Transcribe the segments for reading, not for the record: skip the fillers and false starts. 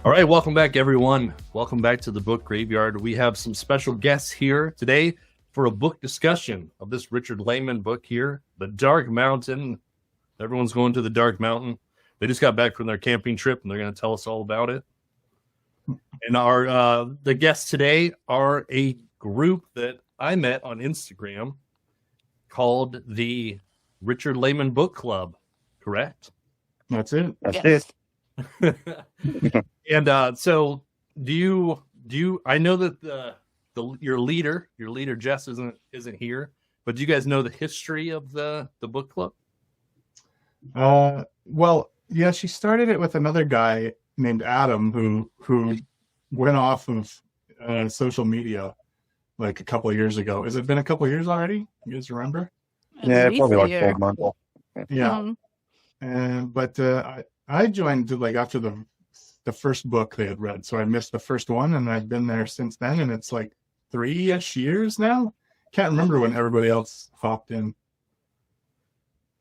All right, welcome back, everyone. Welcome back to the Book Graveyard. We have some special guests here today for a book discussion of this Richard Laymon book here, The Dark Mountain. Everyone's going to the Dark Mountain. They just got back from their camping trip, and they're going to tell us all about it. And the guests today are a group that I met on Instagram called the Richard Laymon Book Club, correct? That's it. That's it. And so do you I know that your leader Jess isn't here, but do you guys know the history of the book club? Well, yeah, she started it with another guy named Adam who went off of social media like a couple of years ago. Has it been a couple of years already? You guys remember? Yeah, probably like 4 months. Yeah. But I joined like after the first book they had read, so I missed the first one, and I've been there since then, and it's like 3-ish years now. Can't remember when everybody else hopped in.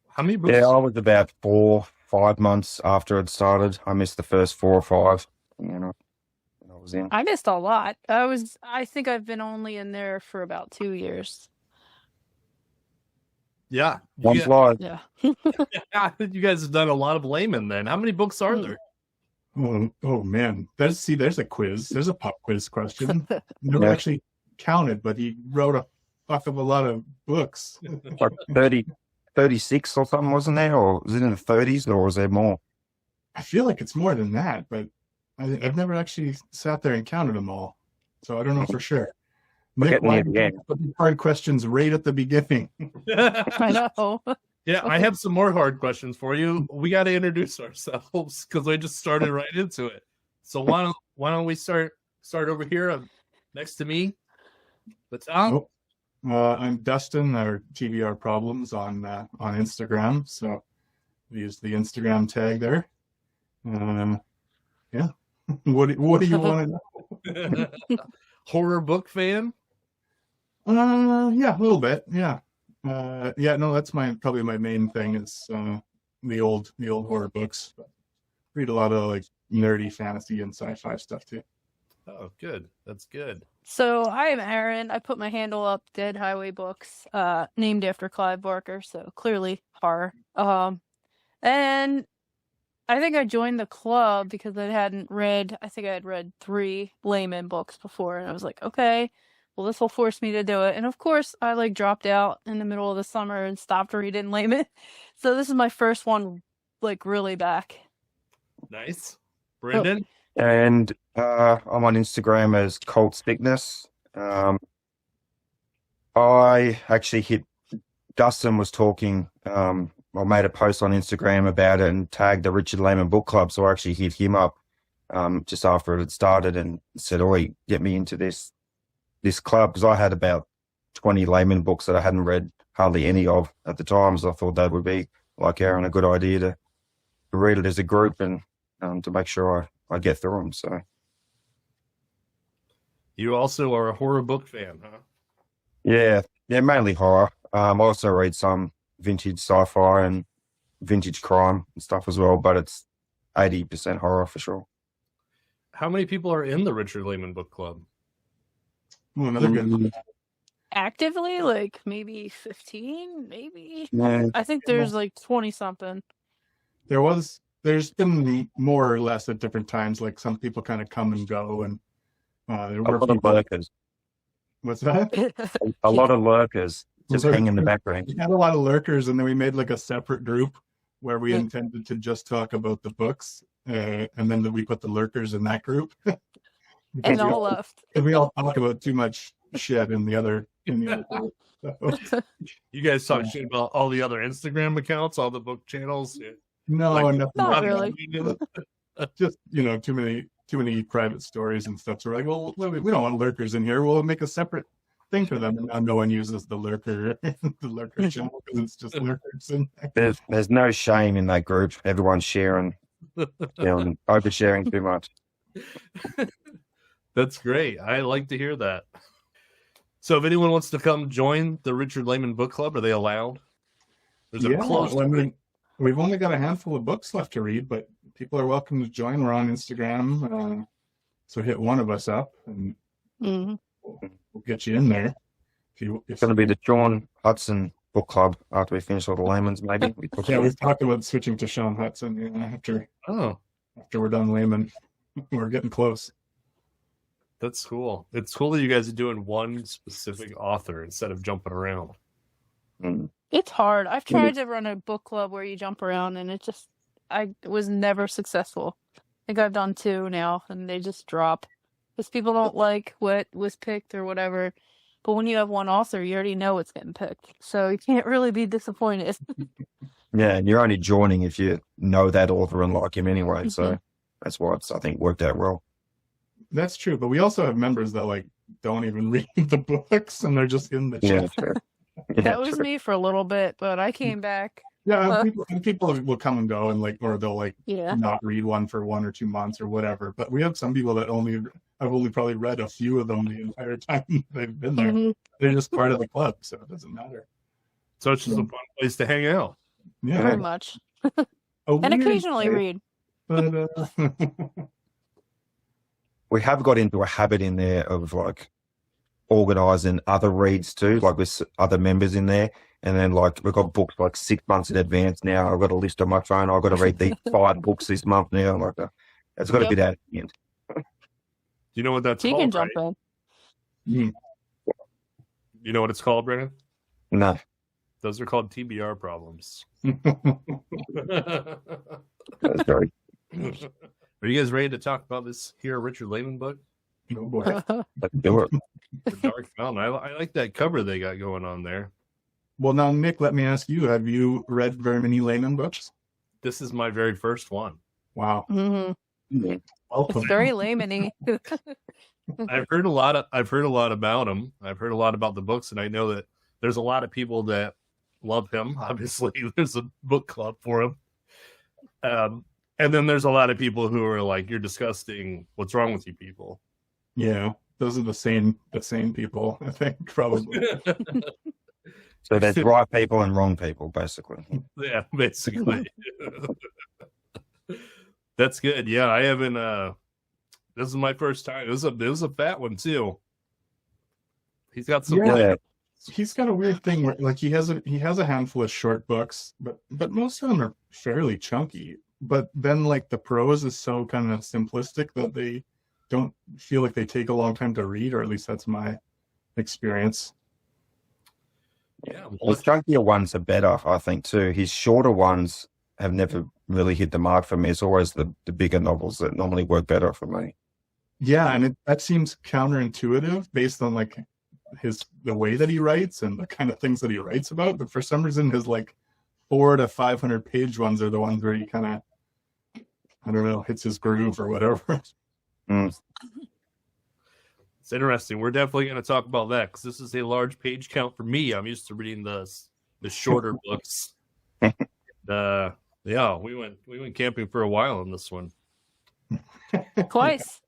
How many books? Yeah, I was about 4-5 months after it started. I missed the first 4 or 5. When I was in. I missed a lot. I think I've been only in there for about 2 years. Yeah. One slide. Yeah. You guys have done a lot of Laymon then. How many books are there? Oh man. There's a quiz. There's a pop quiz question. Never actually counted, but he wrote a fuck of a lot of books. Like 36 or something, wasn't there? Or was it in the 30s, or was there more? I feel like it's more than that, but I've never actually sat there and counted them all. So I don't know for sure. Nick, why put the hard questions right at the beginning? I know. Yeah, I have some more hard questions for you. We got to introduce ourselves because we just started right into it. So why don't we start over here next to me? What's up? I'm Dustin, or TBR Problems on Instagram. So we use the Instagram tag there. Yeah. What do you want to know? Horror book fan? Yeah, a little bit. Yeah. No, that's probably my main thing is the old horror books. But read a lot of like nerdy fantasy and sci-fi stuff too. Oh, good. That's good. So I am Erin. I put my handle up, Deadhighwaybooks, named after Clive Barker, so clearly horror. And I think I joined the club because I had read 3 Laymon books before, and I was like, okay, well, this will force me to do it. And of course, I like dropped out in the middle of the summer and stopped reading Laymon. So this is my first one, like really back. Nice. Brendon? And I'm on Instagram as cultsickness. I actually Dustin was talking, I made a post on Instagram about it and tagged the Richard Laymon Book Club. So I actually hit him up just after it had started and said, "Oi, get me into this club," because I had about 20 Laymon books that I hadn't read hardly any of at the time. So I thought that would be, like Aaron, a good idea to read it as a group and to make sure I get through them. So you also are a horror book fan, huh? Yeah, mainly horror. I also read some vintage sci-fi and vintage crime and stuff as well, but it's 80% horror for sure. How many people are in the Richard Laymon Book Club? Well, another good. Actively, like maybe 15, maybe. Yeah. I think there's like 20 something. There's been more or less at different times. Like some people kind of come and go, and there were a lot of lurkers. What's that? A lot of lurkers just hang in the background. We had a lot of lurkers, and then we made like a separate group where we intended to just talk about the books, and then we put the lurkers in that group. And all left. And we all talk about too much shit in the other group. So. You guys talk shit about all the other Instagram accounts, all the book channels? No, not really. Just too many private stories and stuff. So we're like, well, we don't want lurkers in here. We'll make a separate thing for them. And now no one uses the lurker channel because it's just lurkers. There's no shame in that group. Everyone's sharing, oversharing too much. That's great. I like to hear that. So if anyone wants to come join the Richard Laymon Book Club, are they allowed? There's a closed. We've only got a handful of books left to read, but people are welcome to join. We're on Instagram, so hit one of us up, and Mhm. we'll get you in there. It's going to be the Sean Hudson Book Club after we finish all the Laymans, maybe. We've talked about switching to Sean Hudson after we're done Layman. We're getting close. That's cool. It's cool that you guys are doing one specific author instead of jumping around. It's hard. I've tried to run a book club where you jump around, and I was never successful. I think I've done 2 now, and they just drop because people don't like what was picked or whatever. But when you have one author, you already know what's getting picked, so you can't really be disappointed. Yeah, and you're only joining if you know that author and like him anyway. So that's why it's, I think, worked out well. That's true, but we also have members that like don't even read the books, and they're just in the chat. Yeah, true. Yeah, That was true. me for a little bit, but I came back. Yeah, people will come and go, and or they'll Yeah. not read one for 1 or 2 months or whatever. But we have some people that I've only probably read a few of them the entire time they've been there. Mhm. They're just part of the club, so it doesn't matter. So it's just a fun place to hang out. Yeah, Very much. a And weird occasionally place, read. But We have got into a habit in there of like organizing other reads too, like with other members in there. And then like we've got books like 6 months in advance now. I've got a list on my phone. I've got to read these 5 books this month now. Like it's got to be that at the end. Do you know what that's You can called, jump right? in. You know what it's called, Brendon? No. Those are called TBR problems. That's very Are you guys ready to talk about this here Richard Laymon book? oh boy. let's do it. The Dark Mountain. I like that cover they got going on there. Well, now, Nick, let me ask you: have you read very many Layman books? This is my very first one. Wow. Mhm. Welcome. It's very layman-y. I've heard a lot about him. I've heard a lot about the books, and I know that there's a lot of people that love him. Obviously, there's a book club for him. And then there's a lot of people who are like, "You're disgusting. What's wrong with you people?" Yeah, those are the same people, I think, probably. So there's right people and wrong people, basically. Yeah, basically. That's good. Yeah, I haven't. This is my first time. It was a fat one too. He's got some. Yeah. He's got a weird thing where, like, he has a handful of short books, but most of them are fairly chunky. But then, like, the prose is so kind of simplistic that they don't feel like they take a long time to read, or at least that's my experience. Yeah, The chunkier ones are better, I think, too. His shorter ones have never really hit the mark for me. It's always the bigger novels that normally work better for me. Yeah, and that seems counterintuitive based on like the way that he writes and the kind of things that he writes about. But for some reason, his like 400 to 500 page ones are the ones where he kind of, I don't know, hits his groove or whatever. Mm. It's interesting. We're definitely going to talk about that because this is a large page count for me. I'm used to reading the shorter books. Yeah, we went camping for a while in this one. Twice.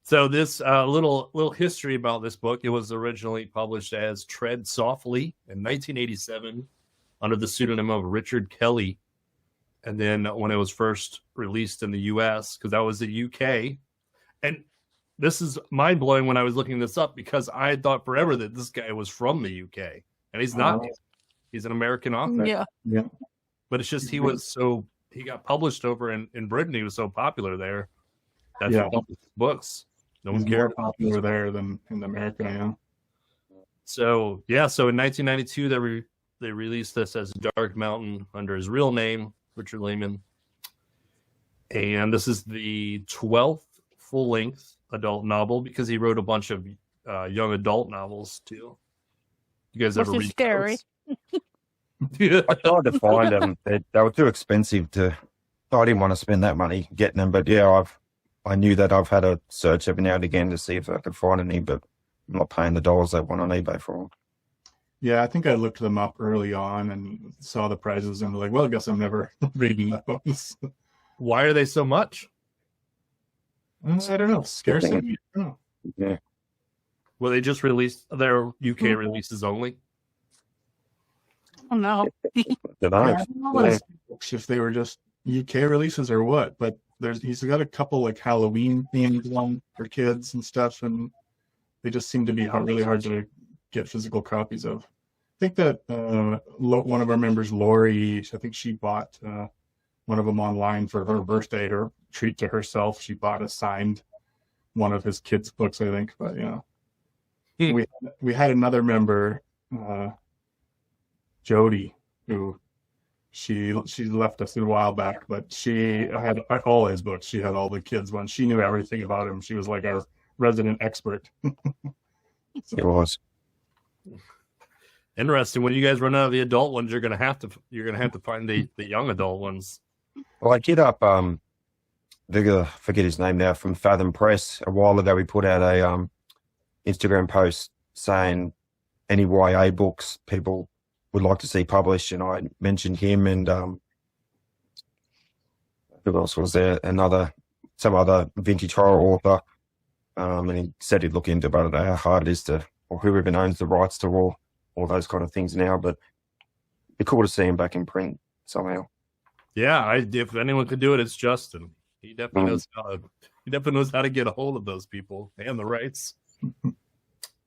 So this little history about this book. It was originally published as Tread Softly in 1987 under the pseudonym of Richard Kelly. And then when it was first released in the U.S., because that was the U.K., and this is mind-blowing when I was looking this up because I had thought forever that this guy was from the UK, and he's not. Oh. He's an American author. Yeah. But it's just he got published over in Britain. He was so popular there. That's Yeah. what published his books. No one He's more cared. popular there than in America. Yeah. So in 1992 they released this as Dark Mountain under his real name, Richard Laymon, and this is the 12th full-length adult novel because he wrote a bunch of young adult novels too. You guys ever Which read is scary. those? I tried to find them. They were too expensive I didn't want to spend that money getting them. But yeah, I knew that I've had a search every now and again to see if I could find any, but I'm not paying the dollars they want on eBay for them. Yeah, I think I looked them up early on and saw the prices and was like, well, I guess I'm never reading those. Why are they so much? I don't know. Scarcity. I don't know. Yeah. Well, they just released their UK releases only. Oh no. Don't Yeah, know. I don't know what his books, if they were just UK releases or what, but he's got a couple like Halloween themed ones for kids and stuff, and they just seem to be really hard to get physical copies of. I think that one of our members, Lori, I think she bought one of them online for her birthday, her treat to herself. She bought a signed one of his kids' books, I think. But we had another member, Jody, who she left us a while back, but she had all his books. She had all the kids' ones. She knew everything about him. She was like our resident expert. It was. Interesting. When you guys run out of the adult ones, you're gonna have to find the young adult ones. Well, I did up forget his name now, from Fathom Press a while ago. We put out a Instagram post saying any YA books people would like to see published, and I mentioned him and who else was there? Some other vintage horror author, and he said he'd look into about how hard it is to, or who even owns the rights to all those kind of things now. But it'd be cool to see him back in print somehow. Yeah, if anyone could do it, it's Justin. He definitely knows how to get a hold of those people and the rights.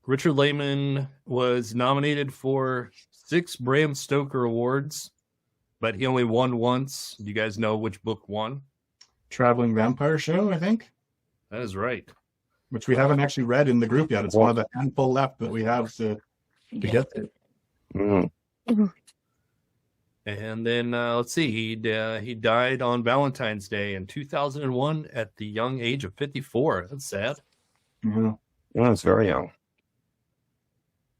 Richard Laymon was nominated for 6 Bram Stoker awards, but he only won once. Do you guys know which book won? Traveling Vampire Show, I think. That is right. Which we haven't actually read in the group yet. It's one of the handful left that we have to get to. And then let's see, he died on Valentine's Day in 2001 at the young age of 54. That's sad. Mm-hmm. Yeah, it's very young.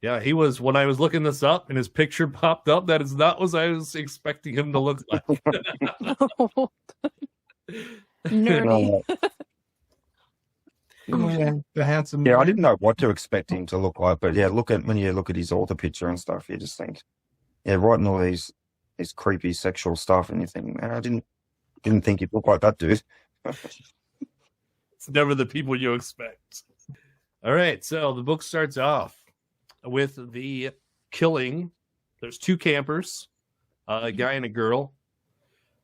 Yeah, he was, when I was looking this up and his picture popped up, that is not what I was expecting him to look like. Nerdy. The handsome. Yeah, I didn't know what to expect him to look like, but yeah, when you look at his author picture and stuff, you just think, yeah, writing all these creepy sexual stuff, and you think, man, I didn't think he'd look like that dude. It's never the people you expect. All right, so the book starts off with the killing. There's 2 campers, a guy and a girl.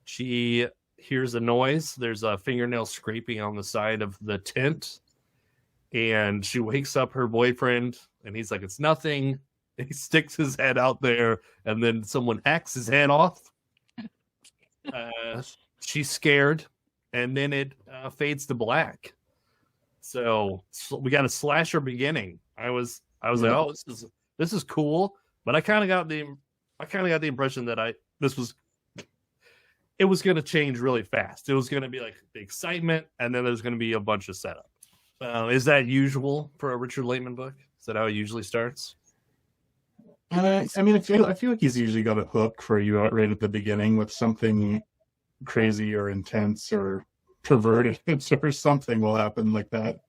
She hears a noise. There's a fingernail scraping on the side of the tent, and she wakes up her boyfriend, and he's like, it's nothing. He sticks his head out there, and then someone hacks his head off. She's scared, and then it fades to black. So we got a slasher beginning. I was like, oh, this is cool, but I kind of got the impression that it was going to change really fast. It was going to be like the excitement, and then there's going to be a bunch of setup. Is that usual for a Richard Laymon book? Is that how it usually starts? I mean, I feel like he's usually got a hook for you right at the beginning with something crazy or intense or perverted or something will happen like that.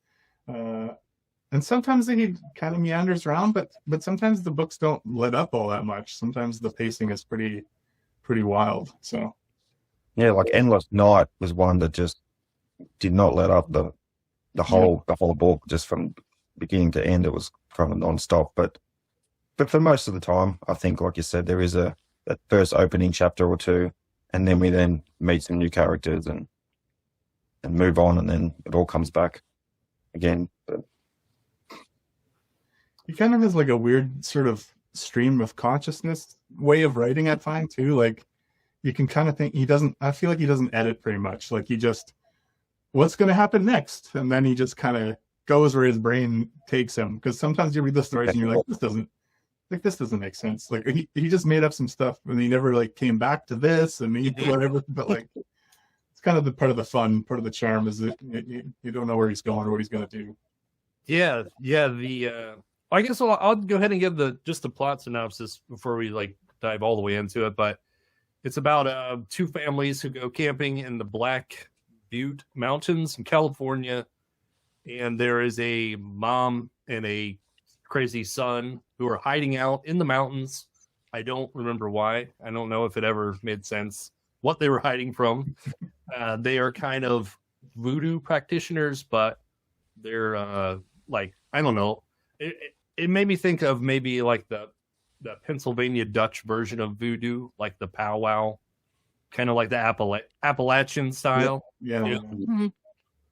And sometimes he kind of meanders around, but sometimes the books don't let up all that much. Sometimes the pacing is pretty wild. So yeah, like Endless Night was one that just did not let up the whole book, just from beginning to end. It was kind of non-stop, but for most of the time, I think, like you said, there is that first opening chapter or 2, and then we then meet some new characters and move on, and then it all comes back again. But he kind of has like a weird sort of stream of consciousness way of writing, I find, too. Like, you can kind of think I feel like he doesn't edit very much. Like, he just, what's going to happen next? And then he just kind of goes where his brain takes him. Because sometimes you read the stories and you're like, this doesn't make sense. Like, he just made up some stuff and he never like came back to this and whatever. But like, it's kind of the part of the fun, part of the charm is that you don't know where he's going or what he's going to do. Yeah. I guess I'll go ahead and give just the plot synopsis before we like dive all the way into it. But it's about 2 families who go camping in the Black Butte Mountains in California, and there is a mom and a crazy son who are hiding out in the mountains. I don't remember why. I don't know if it ever made sense what they were hiding from. They are kind of voodoo practitioners, but they're like, I don't know. It made me think of maybe like the Pennsylvania Dutch version of voodoo, like the powwow, kind of like the Appalachian style. Yeah. Mhm.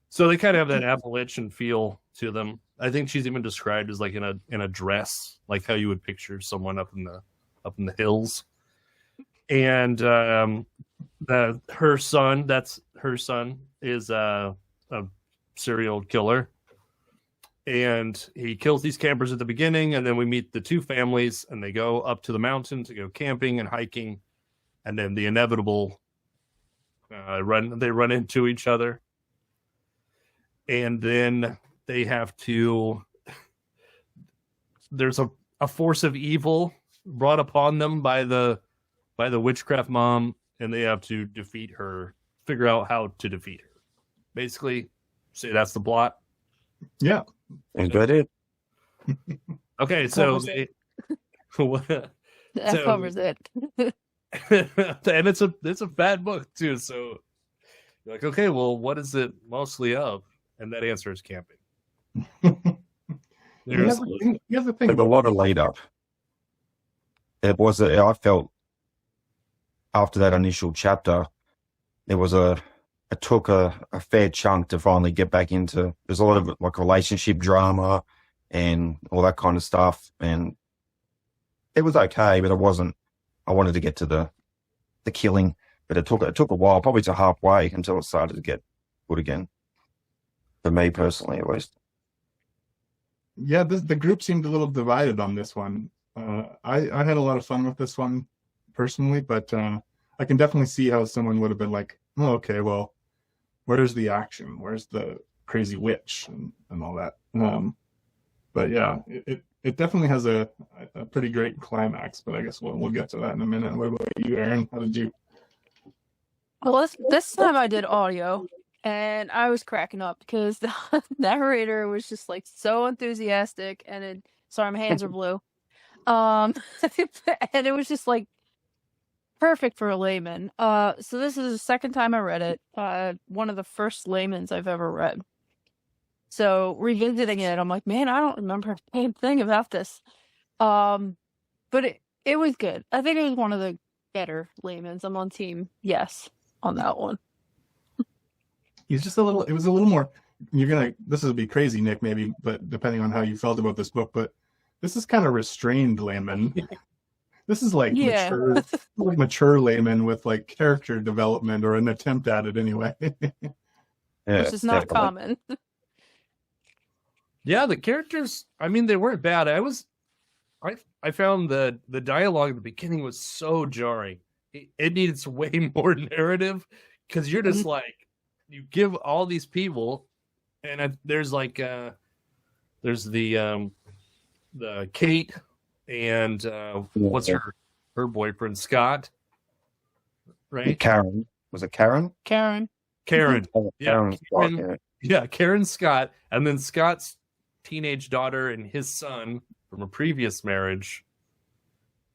So they kind of have that Appalachian feel to them. I think she's even described as like in a dress, like how you would picture someone up in the hills. And her son is a serial killer, and he kills these campers at the beginning, and then we meet the two families, and they go up to the mountain to go camping and hiking, and then the inevitable they run into each other, and then they have to. There's a force of evil brought upon them by the witchcraft mom, and they have to figure out how to defeat her. Basically, say that's the plot. Yeah. Enjoyed it. Okay, so That So- covers it. and it's a bad book too. So you're like, okay, well, what is it mostly of? And that answer is camping. You have to think There's a lot of lead up. I felt after that initial chapter, it took a fair chunk to finally get back into. There's a lot of like relationship drama and all that kind of stuff, and it was okay, but I wanted to get to the killing, but it took a while, probably to halfway, until it started to get good again. For me personally, at least. Yeah, the group seemed a little divided on this one. I had a lot of fun with this one personally, but I can definitely see how someone would have been like, oh, okay, well, where's the action? Where's the crazy witch and all that? But yeah, it definitely has a pretty great climax, but I guess we'll get to that in a minute. What about you, Erin? How did you? Well, this time I did audio, and I was cracking up because the narrator was just like so enthusiastic, and sorry, my hands are blue. And it was just like perfect for a layman. So this is the second time I read it. One of the first Laymans I've ever read. So revisiting it, I'm like, man, I don't remember a damn thing about this. But it was good. I think it was one of the better Laymans. I'm on team yes on that one. He's just it was a little more. This will be crazy, Nick, maybe, but depending on how you felt about this book, but this is kind of restrained layman. This is like mature layman with like character development, or an attempt at it anyway. Yeah, Which is not definitely. common. Yeah, the characters, I mean, they weren't bad. I found the dialogue at the beginning was so jarring. It needed way more narrative, because you're just like, you give all these people, and there's like there's the Kate and what's her boyfriend, Scott, right? Karen. Was it Karen? Karen. Karen. Oh, Yeah, Karen Scott, Karen. Yeah, Karen Scott, and then Scott's teenage daughter and his son from a previous marriage,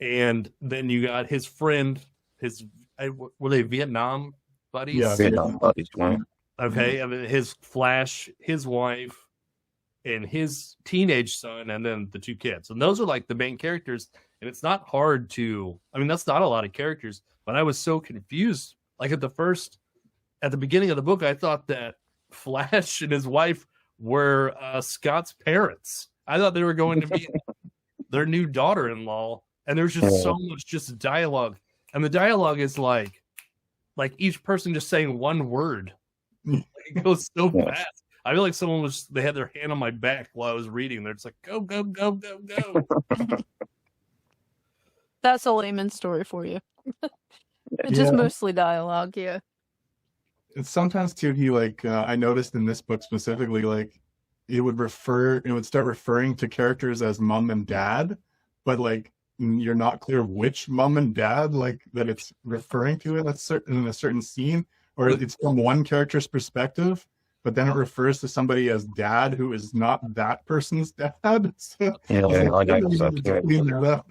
and then you got his friend, were they Vietnam buddies? Yeah, Vietnam buddies, right? Okay, I mean, his Flash, his wife, and his teenage son, and then the two kids, and those are like the main characters. And it's not hard to, I mean, that's not a lot of characters, but I was so confused. Like at the beginning of the book, I thought that Flash and his wife were Scott's parents. I thought they were going to be their new daughter-in-law, and there's just so much just dialogue, and the dialogue is like each person just saying one word. It goes so fast. I feel like they had their hand on my back while I was reading. They're just like, go, go, go, go, go. That's a layman story for you. It's just mostly dialogue, yeah. And sometimes too, he I noticed in this book specifically, like it would start referring to characters as mom and dad, but like you're not clear which mom and dad that it's referring to in a certain scene, or it's from one character's perspective, but then it refers to somebody as dad who is not that person's dad. So, Yeah, I noticed that too. clean that up.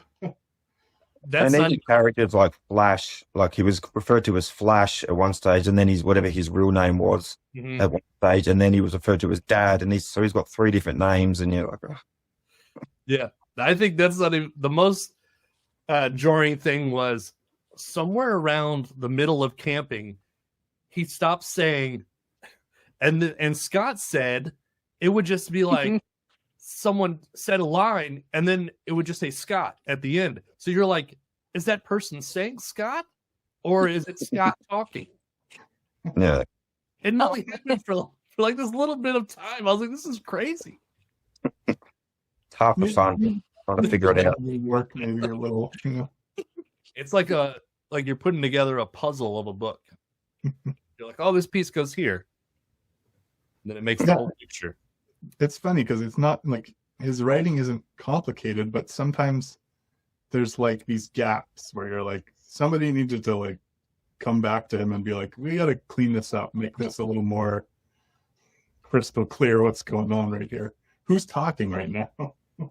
That's and not then characters like Flash, like he was referred to as Flash at one stage, and then whatever his real name was Mhm. at one stage, and then he was referred to as Dad, and he's got 3 different names, and you're like, oh. Yeah, I think that's not even the most. jarring thing was somewhere around the middle of camping, he stopped saying, and Scott said it would just be like someone said a line, and then it would just say Scott at the end. So you're like, is that person saying Scott, or is it Scott talking? Yeah. It only happened for like this little bit of time. I was like, this is crazy. It's half the fun trying to figure it out. Work maybe a little, you know. It's like you're putting together a puzzle of a book. You're like, oh, this piece goes here. And then it makes the whole picture. It's funny because it's not like his writing isn't complicated, but sometimes there's like these gaps where you're like, somebody needed to like come back to him and be like, we got to clean this up, make this a little more crystal clear what's going on right here. Who's talking right now? Yeah,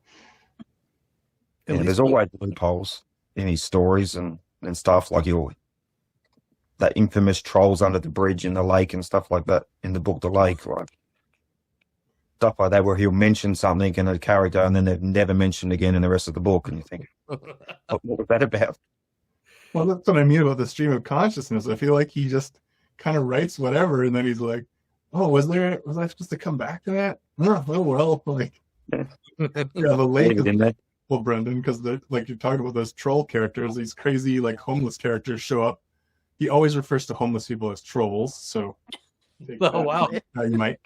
there's always loopholes in his stories and stuff, like that infamous trolls under the bridge in the lake and stuff like that in the book The Lake, like stuff like that where he'll mention something in a character and then they've never mentioned again in the rest of the book, and you think, what was that about? Well, that's what I mean about the stream of consciousness. I feel like he just kind of writes whatever, and then he's like, "Oh, was I supposed to come back to that? Oh well, like the lake." Well, Brendon, because like you're talking about those troll characters, these crazy like homeless characters show up. He always refers to homeless people as trolls, so oh wow, you might.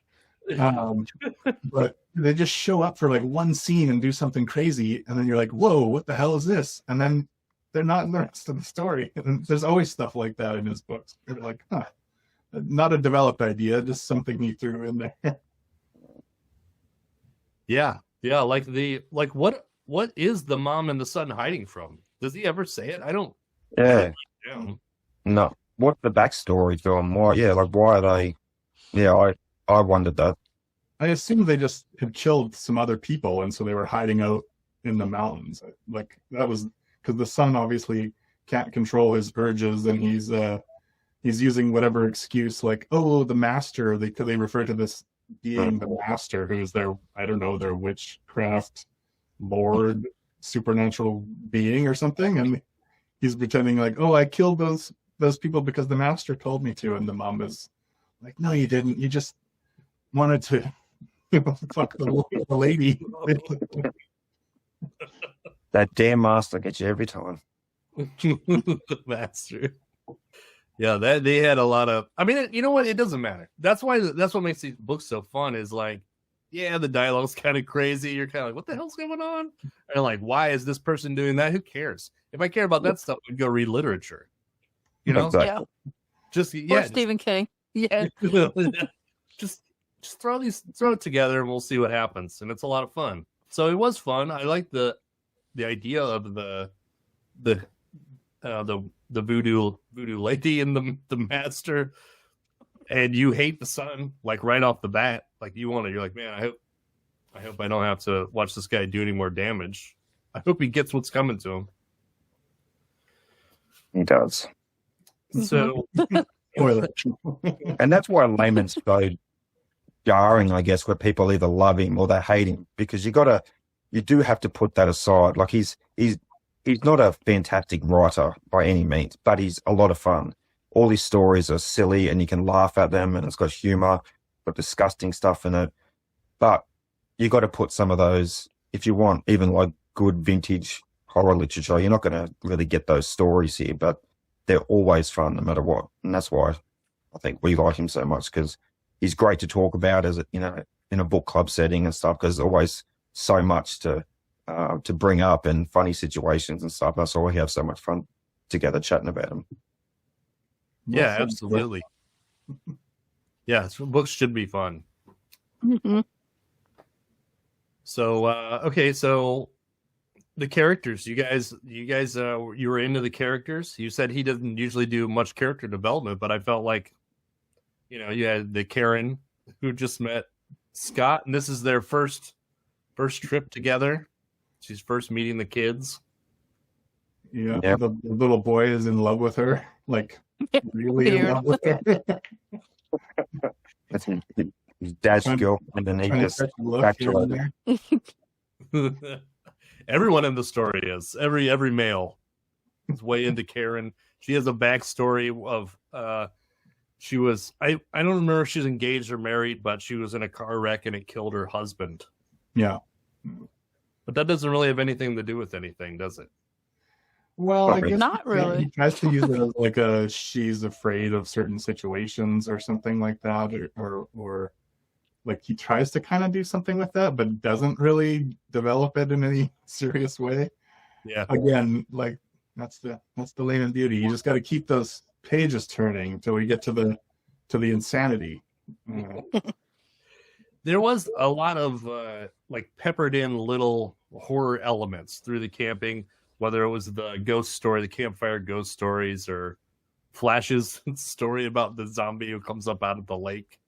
But they just show up for like one scene and do something crazy, and then you're like, "Whoa, what the hell is this?" And then they're not in the rest of the story. And there's always stuff like that in his books. You're like, huh, not a developed idea, just something he threw in there. Yeah, like what is the mom and the son hiding from? Does he ever say it? I don't. Yeah. Yeah. No. What's the backstory to them? Why? Yeah, like why are they? Yeah, I wondered that. I assume they just had killed some other people, and so they were hiding out in the mountains. Like that was because the son obviously can't control his urges, and he's using whatever excuse, like, oh, the master. They refer to this being the master, who's their, I don't know, their witchcraft lord, supernatural being or something, and he's pretending like, oh, I killed those people because the master told me to, and the mom is like, no, you didn't. You just wanted to fuck the lady. That damn master gets you every time. The master. Yeah, that they had a lot of. I mean, you know what? It doesn't matter. That's what makes these books so fun. Is like, yeah, the dialogue's kind of crazy. You're kind of like, what the hell's going on? And like, why is this person doing that? Who cares? If I care about that stuff, I'd go read literature. You know, Exactly. Yeah. Or Stephen King. Yeah. just throw it together and we'll see what happens. And it's a lot of fun. So it was fun. I like the idea of the voodoo lady and the master, and you hate the son like right off the bat. Like you're like, man, I hope I don't have to watch this guy do any more damage. I hope he gets what's coming to him. He does. So, and that's why Laymon's so jarring, I guess, where people either love him or they hate him, because you do have to put that aside. Like he's not a fantastic writer by any means, but he's a lot of fun. All his stories are silly and you can laugh at them, and it's got humor, got disgusting stuff in it. But you got to put some of those, if you want even like good vintage horror literature, you're not going to really get those stories here, but they're always fun no matter what. And that's why I think we like him so much, because he's great to talk about as in a book club setting and stuff, because there's always so much to bring up and funny situations and stuff. That's why we have so much fun together chatting about him. Yeah, absolutely. Yeah, books should be fun. Mm-hmm. So, okay, so the characters, you guys, you were into the characters. You said he doesn't usually do much character development, but I felt like, you had the Karen who just met Scott, and this is their first trip together. She's first meeting the kids. Yeah, yep. The little boy is in love with her, like really in love with her. That's his dad's girlfriend, and he just Everyone in the story is every male is way into Karen. She has a backstory of she was I don't remember if she's engaged or married, but she was in a car wreck and it killed her husband. Yeah. But that doesn't really have anything to do with anything, does it? Well, I guess Not really. he tries to use it as like she's afraid of certain situations or something like that, or like he tries to kind of do something with that, but doesn't really develop it in any serious way. Yeah. Again, like that's the Laymon beauty. You just got to keep those pages turning until we get to the insanity. There was a lot of like peppered in little horror elements through the camping, whether it was the ghost story, the campfire ghost stories, or Flash's story about the zombie who comes up out of the lake.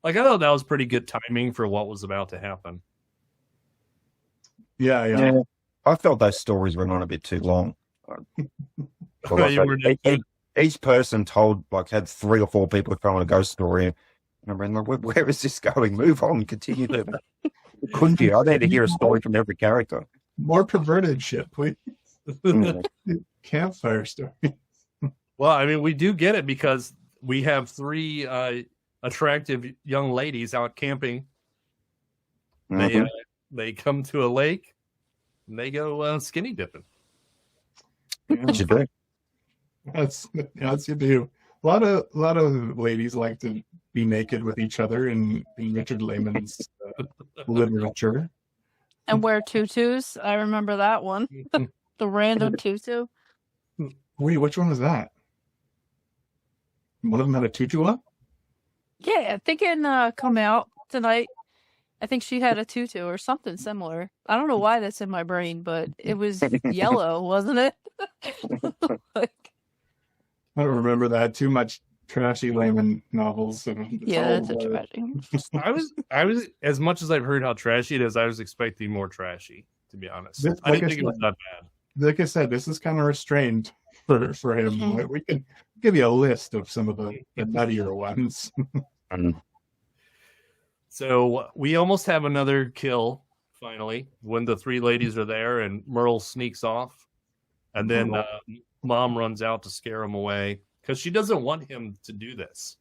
Like, I thought that was pretty good timing for what was about to happen. Yeah. I felt those stories went on a bit too long. Each person had 3 or 4 people telling a ghost story. And I'm like, where is this going? Move on, continue to. Couldn't you? I need to hear a story from every character. More perverted shit, please. Campfire story. Well, I mean, we do get it because we have 3 attractive young ladies out camping. Mm-hmm. They come to a lake and they go skinny dipping. What you do? That's you do. A lot of ladies like to be naked with each other in Richard Laymon's literature. And wear tutus. I remember that one. The random tutu. Wait, which one was that? One of them had a tutu on? Yeah, I think in Come Out Tonight, I think she had a tutu or something similar. I don't know why that's in my brain, but it was yellow, wasn't it? Like, I don't remember that. Too much trashy Laymon novels. yeah, that's a tragedy. I was as much as I've heard how trashy it is, I was expecting more trashy, to be honest. This, I didn't think it was that bad. Like I said, this is kind of restrained for him. Mhm. Like, we can give you a list of some of the nuttier ones. So we almost have another kill, finally, when the 3 ladies are there and Merle sneaks off. And then Mom runs out to scare him away because she doesn't want him to do this.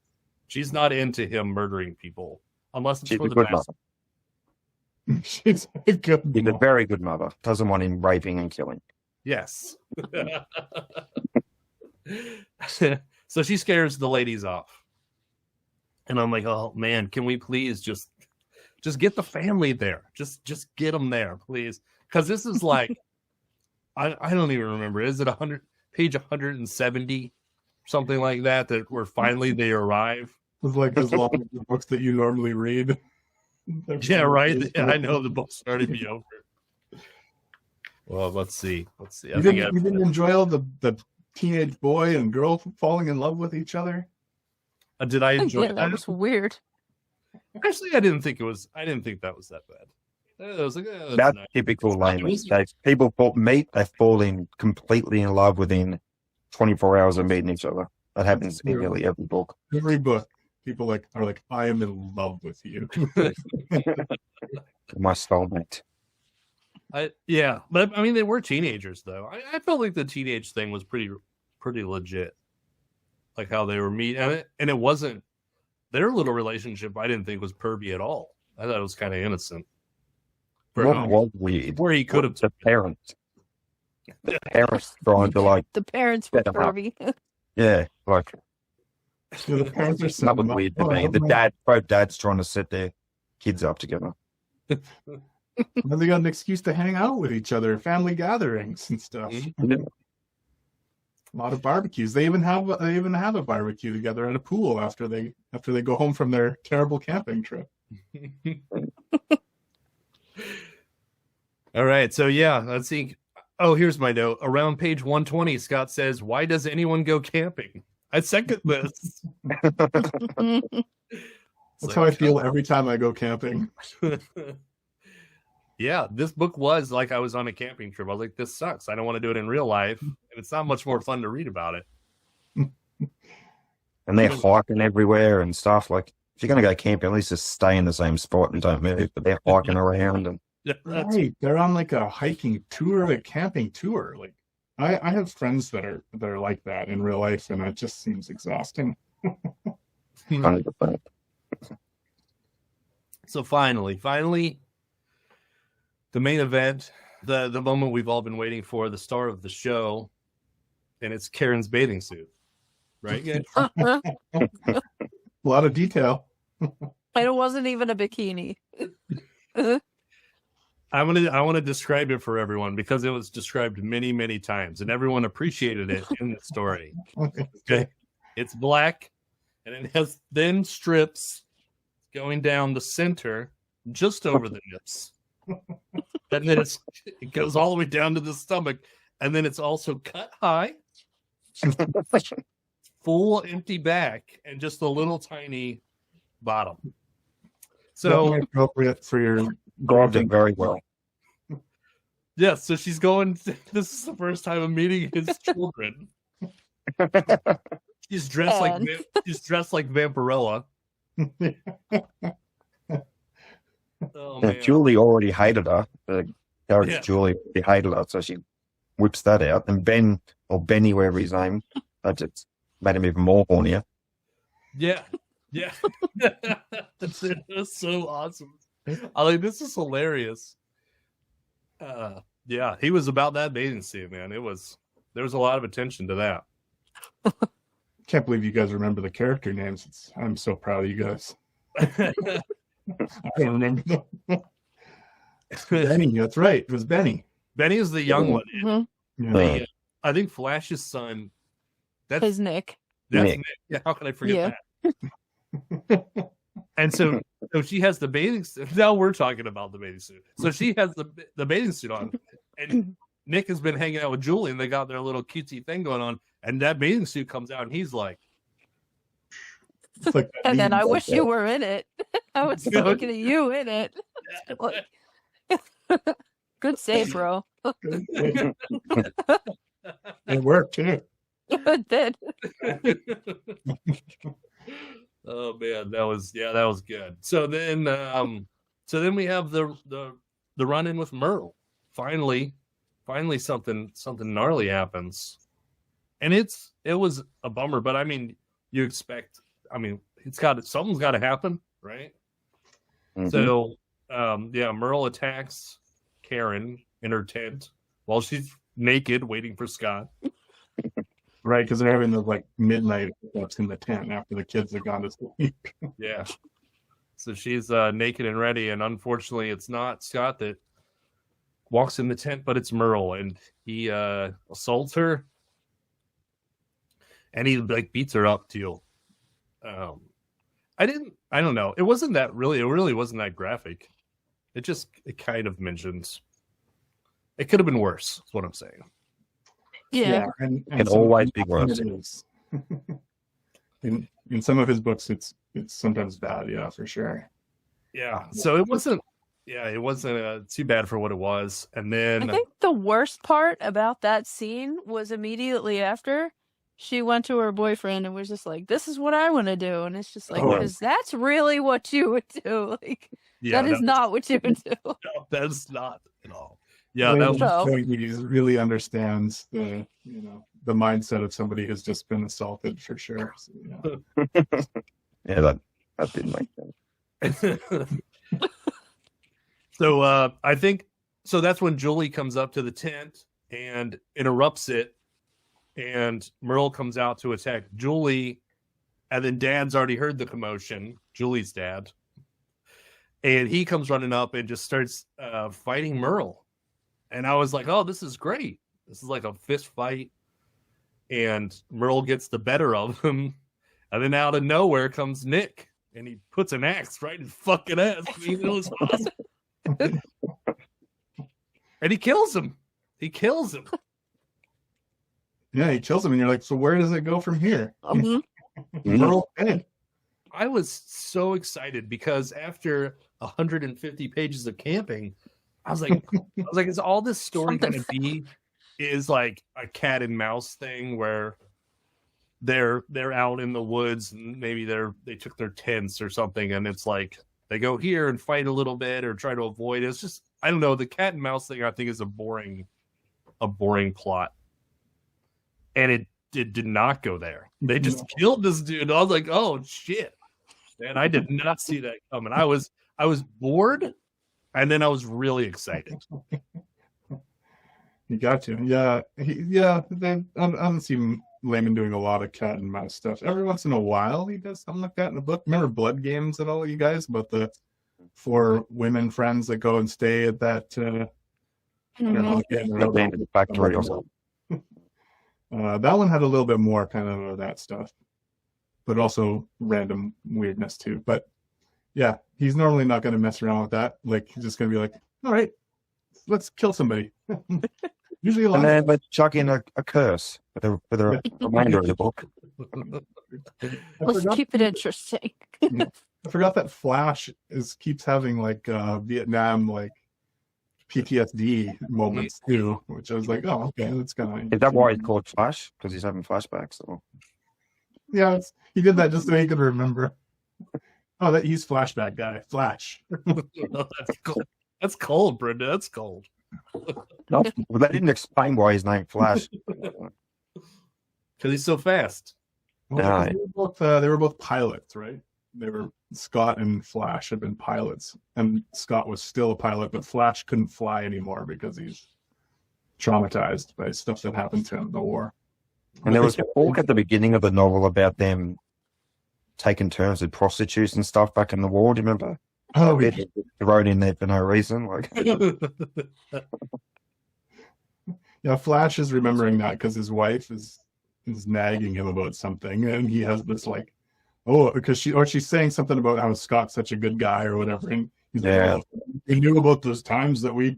She's not into him murdering people unless it's She's for a the good best. mother. She's a good She's a mom. very good mother. Doesn't want him raping and killing. Yes. So she scares the ladies off. And I'm like, oh man, can we please just get the family there? Just get them there, please. Because this is like, I don't even remember. Is it page 170, something like that? That where finally they arrive. It's like as long as the books that you normally read. Yeah, right. I know the book's starting to be over. Well, let's see. You didn't enjoy all the teenage boy and girl falling in love with each other? Did I enjoy Yeah, that was weird. Actually, I didn't think that was that bad. I was like, oh, That's nice. typical Layman. People they fall in completely in love within 24 hours of meeting each other. That happens in nearly every book. Every book, people are like, I am in love with you. My soulmate. Yeah, but I mean, they were teenagers though. I felt like the teenage thing was pretty legit, like how they were meeting, and it wasn't their little relationship. I didn't think was pervy at all. I thought it was kind of innocent. What was weird? Where he could have the parents. The parents trying to like. The parents were set them up. pervy. Yeah, like So the parents are that setting was them up. weird to Oh, me. Both dads trying to set their kids up together. Then they got an excuse to hang out with each other, family gatherings and stuff. Mhm. A lot of barbecues. They even have a barbecue together at a pool after they go home from their terrible camping trip. All right, so yeah, let's see. Oh, here's my note. Around page 120, Scott says, "Why does anyone go camping?" I second this. That's how I feel every time I go camping. Yeah, this book was like I was on a camping trip. I was like, this sucks. I don't want to do it in real life. And it's not much more fun to read about it. And they're hiking everywhere and stuff. Like, if you're going to go camping, at least just stay in the same spot and don't move. But they're hiking around. And Yeah, Right. They're on like a hiking tour, a camping tour. Like, I have friends that are like that in real life, and it just seems exhausting. 100%. So finally, the main event, the moment we've all been waiting for, the star of the show, and it's Karen's bathing suit, right? guys? A lot of detail. And it wasn't even a bikini. I want to describe it for everyone because it was described many, many times, and everyone appreciated it in the story. Okay, it's black, and it has thin strips going down the center, just over the nips, and then it goes all the way down to the stomach, and then it's also cut high, full empty back, and just a little tiny bottom. So Definitely appropriate for your Grabbed it very well. yeah, so she's going. This is the first time I'm meeting his children. She's dressed like Vampirella. Oh, man. Julie already hated her. The character Yeah. Julie already hated her, so she whips that out. And Ben, or Benny, wherever his name, that just made him even more hornier. Yeah. That's so awesome. I mean, this is hilarious. Yeah, he was about that bathing suit, man. There was a lot of attention to that. Can't believe you guys remember the character names. I'm so proud of you guys. I don't remember them. Benny, that's right. It was Benny. Benny is the young one. Mhm. Yeah. I think Flash's son. That's His Nick. Nick. Yeah, how can I forget that? And so she has the bathing suit. Now we're talking about the bathing suit. So she has the bathing suit on, and Nick has been hanging out with Julie, and they got their little cutesy thing going on. And that bathing suit comes out, and he's like, It's like that And then meme. I wish you were in it. I was looking at you in it. Like, good save, bro. It worked too. It did. "Oh man, that was good." So then we have the run in with Myrtle. Finally, something gnarly happens, and it was a bummer. But I mean, you expect. I mean, something's got to happen, right? Mhm. So, Merle attacks Karen in her tent while she's naked, waiting for Scott. Right, because they're having those like midnight pickups in the tent after the kids have gone to sleep. Yeah. So she's naked and ready, and unfortunately, it's not Scott that walks in the tent, but it's Merle, and he assaults her, and he like beats her up too. I don't know. It really wasn't that graphic. It kind of mentions. It could have been worse. Is what I'm saying. Yeah. And Can some- always be worse. it is. in some of his books, it's sometimes bad. Yeah, for sure. Yeah. So it wasn't. Yeah, it wasn't too bad for what it was. And then I think the worst part about that scene was immediately after she went to her boyfriend and was just like, "This is what I want to do," and it's just like, Oh. because that's really what you would do. Like, that is not what you would do. No, that's not at all. Yeah, Well, that he was, So- really understands the mindset of somebody who's just been assaulted for sure. So, yeah. Yeah, that didn't make sense. So I think so. That's when Julie comes up to the tent and interrupts it, and Merle comes out to attack Julie, and then Dad's already heard the commotion. Julie's dad, and he comes running up and just starts fighting Merle, and I was like, "Oh, this is great! This is like a fist fight." And Merle gets the better of him, and then out of nowhere comes Nick, and he puts an axe right in his fucking ass. I mean, it was awesome. And he kills him. Yeah, he kills him, and you're like, so where does it go from here? Mhm. Merle dead. I was so excited because after 150 pages of camping, I was like, is all this story going to be is like a cat and mouse thing where they're out in the woods and maybe they took their tents or something, and it's like they go here and fight a little bit or try to avoid it. It's just, I don't know, the cat and mouse thing I think is a boring plot. and it did not go there. They just killed this dude. I was like, oh shit, man! I did not see that coming. I was bored, and then I was really excited. You got you. Yeah. I don't see Laymon doing a lot of cat and mouse stuff. Every once in a while, he does something like that in the book. Remember Blood Games at all, you guys? About the 4 women friends that go and stay at that. The factory or something. That one had a little bit more kind of that stuff, but also random weirdness too. But yeah, he's normally not going to mess around with that. Like, he's just going to be like, all right, let's kill somebody. Usually, and then let's chuck in a curse for the remainder of the book. Let's keep it interesting. I forgot that Flash keeps having like Vietnam like PTSD moments too, which I was like, oh, okay, that's kind of. Is that why he's called Flash? Because he's having flashbacks? Or? Yeah, he did that just so he could remember. Oh, that he's flashback guy. Flash. That's cold. That's cold, Brenda. That's cold. No, they didn't explain why his name Flash. Because he's so fast. Well, they were both pilots, right? Scott and Flash had been pilots, and Scott was still a pilot, but Flash couldn't fly anymore because he's traumatized by stuff that happened to him in the war. And there was talk at the beginning of the novel about them taking turns with prostitutes and stuff back in the war. Do you remember? Oh, they wrote in there for no reason. Like, yeah, Flash is remembering that because his wife is nagging him about something, and he has this like, because she's saying something about how Scott's such a good guy or whatever, and he's like, we knew about those times that we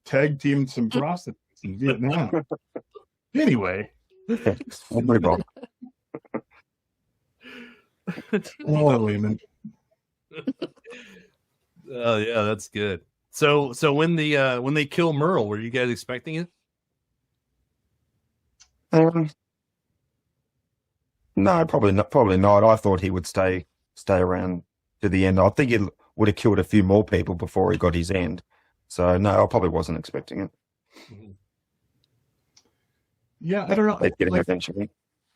tag teamed some prostitutes in Vietnam. Anyway, oh, Laymon. Oh yeah, that's good. So when they kill Merle, were you guys expecting it? No, probably not. I thought he would stay around to the end. I think he would have killed a few more people before he got his end. So no, I probably wasn't expecting it. Yeah, I don't know. They'd get him eventually.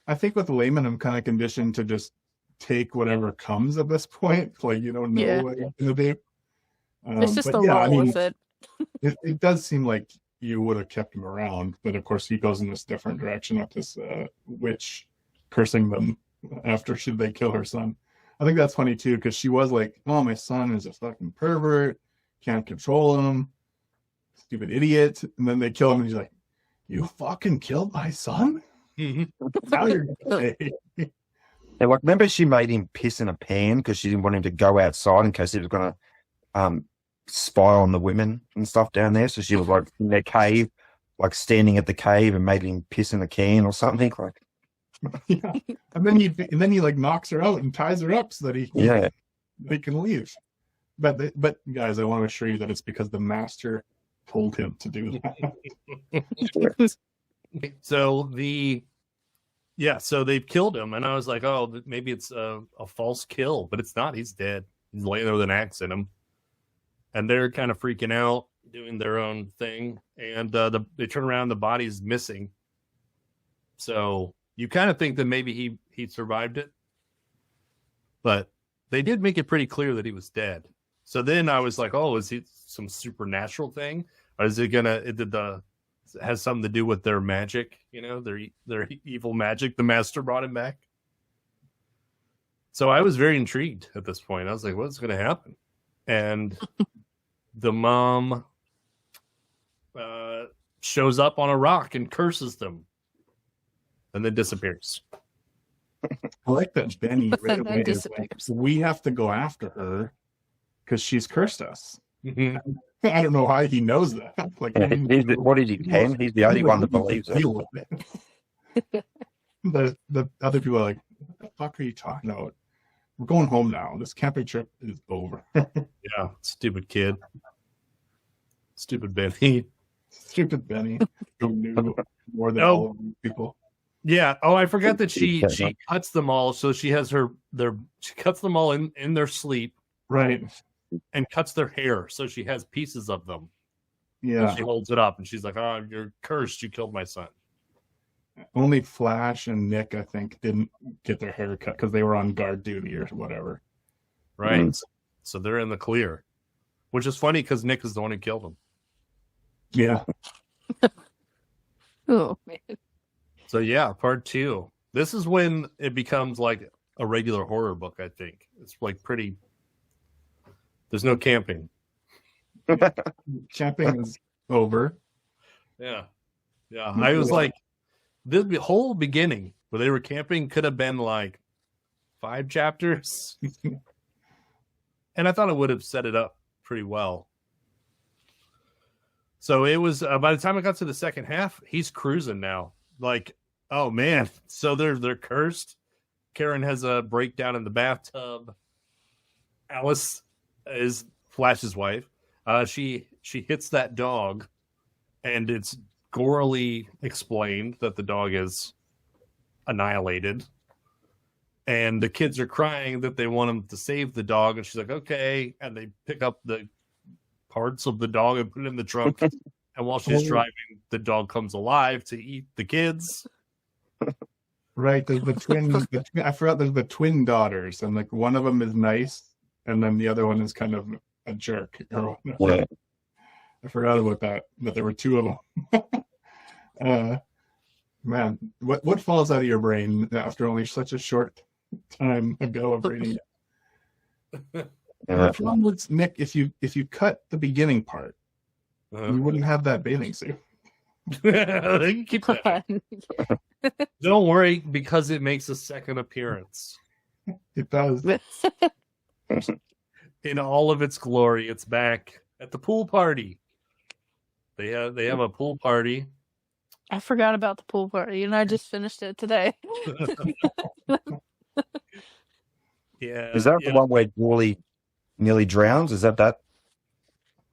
I think with Laymon, I'm kind of conditioned to just take whatever comes at this point. Like, you don't know what you're gonna do. It's just the roll with it. It does seem like you would have kept him around, but of course he goes in this different direction with this witch cursing them after should they kill her son. I think that's funny too, because she was like, oh, my son is a fucking pervert, can't control him, stupid idiot. And then they kill him and he's like, you fucking killed my son? How you're gonna say? Yeah, like, remember she made him piss in a pan because she didn't want him to go outside in case he was going to spy on the women and stuff down there. So she was like in their cave, like standing at the cave, and made him piss in a can or something. Like, yeah, and then he like knocks her out and ties her up so that they can leave. But guys, I want to assure you that it's because the master told him to do that. So they've killed him, and I was like, oh, maybe it's a false kill, but it's not. He's dead. He's laying there with an axe in him, and they're kind of freaking out, doing their own thing, and they turn around, the body's missing. So you kind of think that maybe he survived it, but they did make it pretty clear that he was dead. So then I was like, oh, is he some supernatural thing, or is it has something to do with their magic, their evil magic? The master brought him back. So I was very intrigued at this point. I was like, what's going to happen? And the mom shows up on a rock and curses them and then disappears. I like that Benny right away is like, we have to go after her because she's cursed us. I don't know why he knows that. Like, what did he can? He's the only one that believes it. The other people are like, what the fuck are you talking about? We're going home now. This camping trip is over. Yeah, stupid kid. Stupid Benny. Stupid Benny. Who knew more than all of these people. Yeah. Oh, I forgot that she cuts them all. So she has she cuts them all in their sleep. Right. And cuts their hair. So she has pieces of them. Yeah. And she holds it up and she's like, oh, you're cursed. You killed my son. Only Flash and Nick, I think, didn't get their hair cut because they were on guard duty or whatever. Right. Mm. So they're in the clear, which is funny because Nick is the one who killed him. Yeah. Oh man. So yeah, part 2. This is when it becomes like a regular horror book, I think. It's like pretty... There's no camping. Camping is over. Yeah. Yeah. I was like, the whole beginning where they were camping could have been like 5 chapters. And I thought it would have set it up pretty well. So it was, by the time I got to the second half, he's cruising now. Like, oh man. So they're cursed. Karen has a breakdown in the bathtub. Alice is Flash's wife. She hits that dog, and it's gorily explained that the dog is annihilated. And the kids are crying that they want him to save the dog, and she's like, okay. And they pick up the parts of the dog and put it in the trunk. And while she's driving, the dog comes alive to eat the kids. Right. There's the twin. I forgot there's the twin daughters, and like one of them is nice, and then the other one is kind of a jerk. Or Yeah. I forgot about that there were 2 of them. Man, what falls out of your brain after only such a short time ago of reading it? The problem with Nick, if you cut the beginning part, you wouldn't have that bathing suit. They can keep that. Don't worry, because it makes a second appearance. It does. In all of its glory, it's back at the pool party. They have a pool party. I forgot about the pool party, and I just finished it today. Yeah. Is that the one where Wally nearly drowns? Is that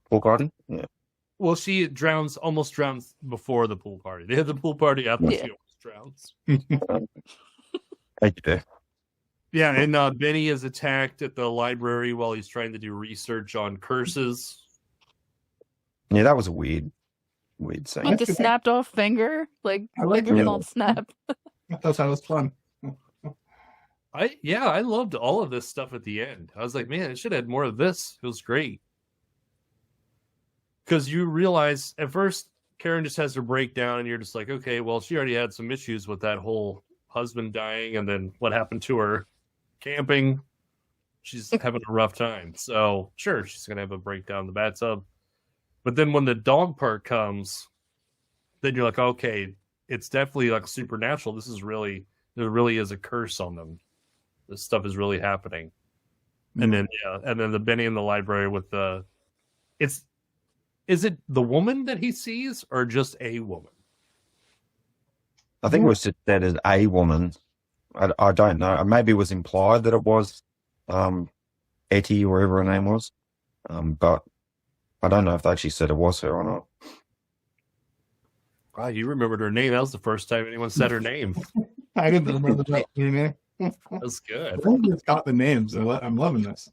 pool garden? Yeah. Well, she almost drowns before the pool party. They had the pool party after she almost drowns. Thank you, Dave. Yeah, and Benny is attacked at the library while he's trying to do research on curses. Yeah, that was a weird scene. Like the snapped off finger, like I like finger it. won't snap. I thought that was fun. I loved all of this stuff at the end. I was like, man, it should have had more of this. It was great. Because you realize at first Karen just has her breakdown, and you're just like, okay, well, she already had some issues with that whole husband dying, and then what happened to her camping. She's having a rough time. So sure, she's gonna have a breakdown in the bathtub. But then when the dog part comes, then you're like, okay, it's definitely like supernatural. There really is a curse on them. This stuff is really happening. And then the Benny in the library with is it the woman that he sees or just a woman? I think it was just that as a woman. I don't know. Maybe it was implied that it was Etty or whatever her name was. But I don't know if they actually said it was her or not. Wow, you remembered her name. That was the first time anyone said her name. I didn't remember that name. That's good. It's got the names. I'm loving this.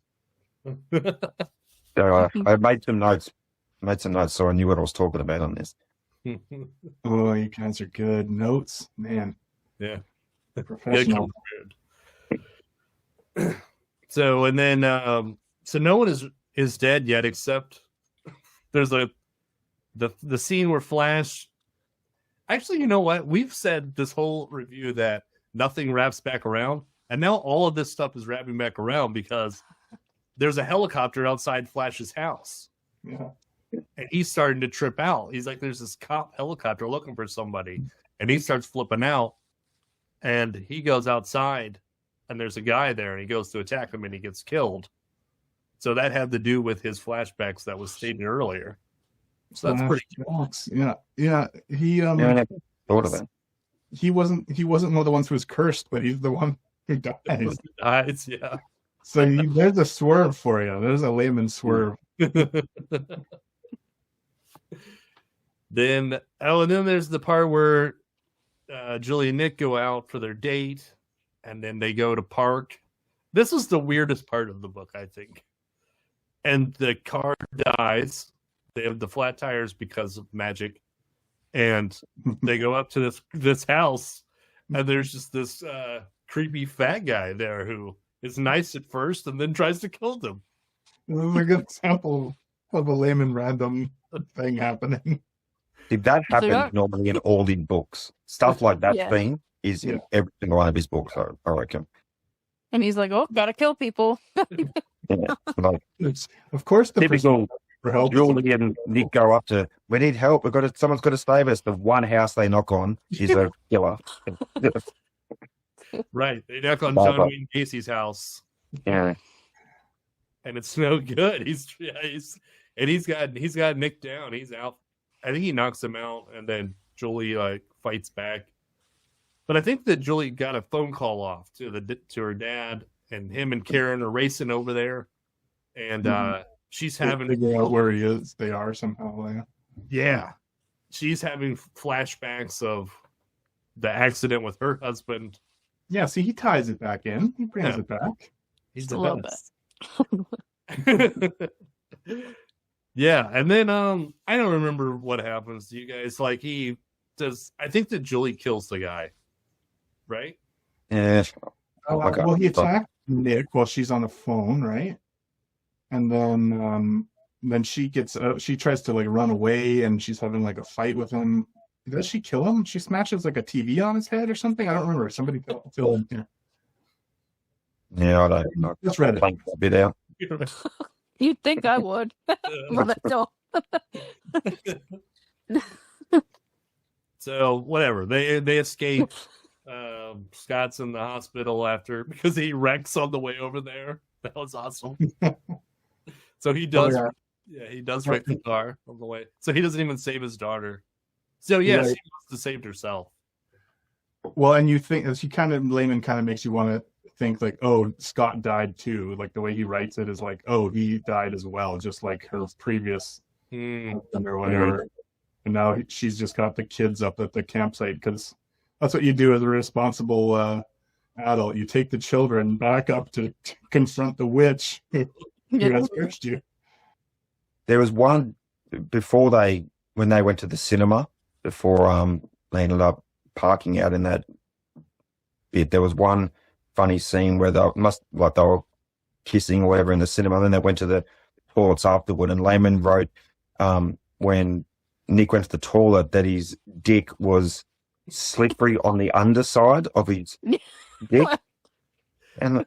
So I made some notes so I knew what I was talking about on this. Oh, you guys are good. Notes, man. Yeah. Professional. So and then so no one is dead yet, except there's the scene where Flash. Actually, you know what? We've said this whole review that nothing wraps back around, and now all of this stuff is wrapping back around because there's a helicopter outside Flash's house. Yeah. And he's starting to trip out. He's like, there's this cop helicopter looking for somebody. And he starts flipping out. And he goes outside, and there's a guy there, and he goes to attack him, and he gets killed. So that had to do with his flashbacks that was stated earlier. So that's pretty cool. Yeah. He I never thought of that. he wasn't one of the ones who was cursed, but he's the one who dies. Yeah. So there's a swerve for you. There's a Laymon swerve. Then there's the part where Julie and Nick go out for their date, and then they go to park. This is the weirdest part of the book, I think. And the car dies. They have the flat tires because of magic. and they go up to this house, and there's just this creepy fat guy there who is nice at first and then tries to kill them. This is a good example of a Laymon random thing happening. See, that happens normally in all his books. Stuff like that theme is in every single one of his books, I reckon. And he's like, "Oh, gotta kill people." Like, It's, of course, the typical for help. Julie and Nick go up to, we need help. Someone's got to save us. The one house they knock on is a killer. Right. They knock on John Wayne Gacy's house. Yeah. And it's no good. He's got Nick down. He's out. I think he knocks him out, and then Julie fights back. But I think that Julie got a phone call off to her dad, and him and Karen are racing over there, and she's having figure out where he is. They are somehow. Yeah, she's having flashbacks of the accident with her husband. Yeah, see, he ties it back in. He brings it back. He's a the little best. Yeah, and then I don't remember what happens to you guys. Like he does. I think that Julie kills the guy, right? Yeah. Well, he attacked Nick while she's on the phone, right? And then she gets she tries to like run away, and she's having like a fight with him. Does she kill him? She smashes like a TV on his head or something. I don't remember. Somebody fill in here. Yeah, I don't. Just read it. A bit out. You'd think I would. But no. So whatever, they escape. Scott's in the hospital because he wrecks on the way over there. That was awesome. So he does. Oh, he does wreck the car on the way. So he doesn't even save his daughter. So yes, she must have saved herself. Well, and you think as Laymon kind of makes you want to think like, oh, Scott died too. Like the way he writes it is like, oh, he died as well, just like her previous husband or whatever. And now she's just got the kids up at the campsite because that's what you do as a responsible adult. You take the children back up to confront the witch who has cursed you. There was one when they went to the cinema before they ended up parking out in that bit. There was one funny scene where they were kissing or whatever in the cinema, and then they went to the toilets afterward, and Laymon wrote when Nick went to the toilet that his dick was slippery on the underside of his dick. And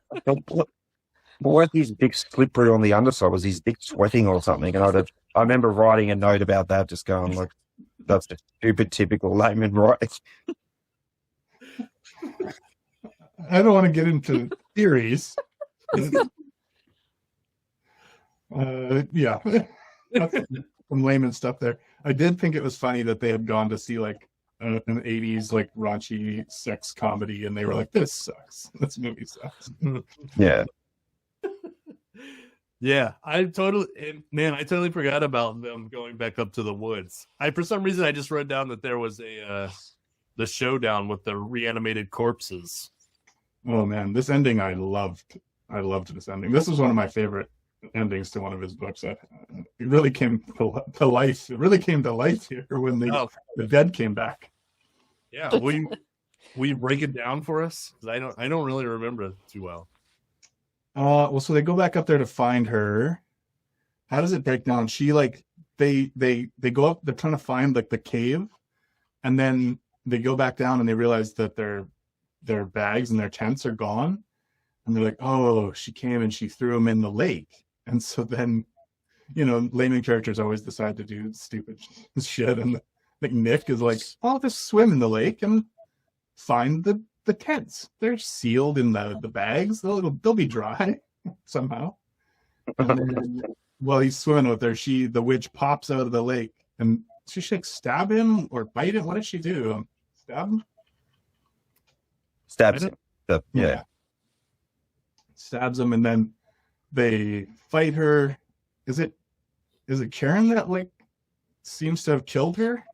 why is his dick slippery on the underside? Was his dick sweating or something? And I remember writing a note about that, just going like, that's a stupid typical Laymon right? I don't want to get into theories. Yeah. Some Laymon stuff there. I did think it was funny that they had gone to see like an 80s like raunchy sex comedy, and they were like, this sucks. This movie sucks. Yeah. Yeah, I totally forgot about them going back up to the woods. For some reason I just wrote down that there was the showdown with the reanimated corpses. Oh man, this ending I loved. I loved this ending. This was one of my favorite endings to one of his books. It really came to life. It really came to life here when the dead came back. Yeah, will you break it down for us? 'Cause I don't really remember it too well. Well, so they go back up there to find her. How does it break down? She like they go up. They're trying to find like the cave, and then they go back down and they realize that their bags and their tents are gone, and they're like, oh, she came and she threw them in the lake. And so then, Laymon characters always decide to do stupid shit, and I think Nick is like, I'll just swim in the lake and find the tents. They're sealed in the bags. They'll be dry somehow. And then while he's swimming with her, the witch pops out of the lake, and she should stab him or bite him. What does she do? Stab him? Stabs him. Yeah. Stabs him, and then they fight her. Is it Karen that like seems to have killed her?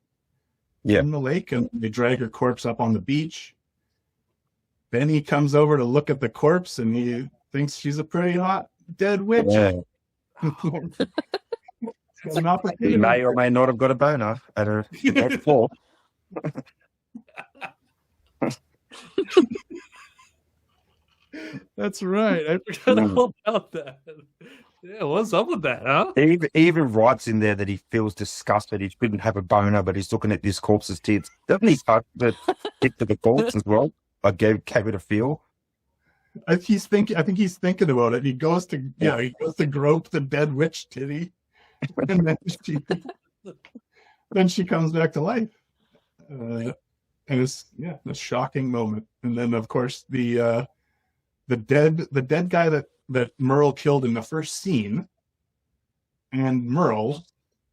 Yeah. In the lake, and they drag her corpse up on the beach. Then he comes over to look at the corpse, and he thinks she's a pretty hot dead witch. Yeah. It's an He opportunity. may or may not have got a boner at a floor. That's right. I forgot all about that. Yeah, what's up with that, huh? He even writes in there that he feels disgusted. He shouldn't have a boner, but he's looking at this corpse's tits. Doesn't he touch the tip to the corpse as well? Like gave it a feel. I think he's thinking about it. He goes to grope the dead witch titty, and then she comes back to life. And it's a shocking moment. And then of course the dead guy that Merle killed in the first scene, and Merle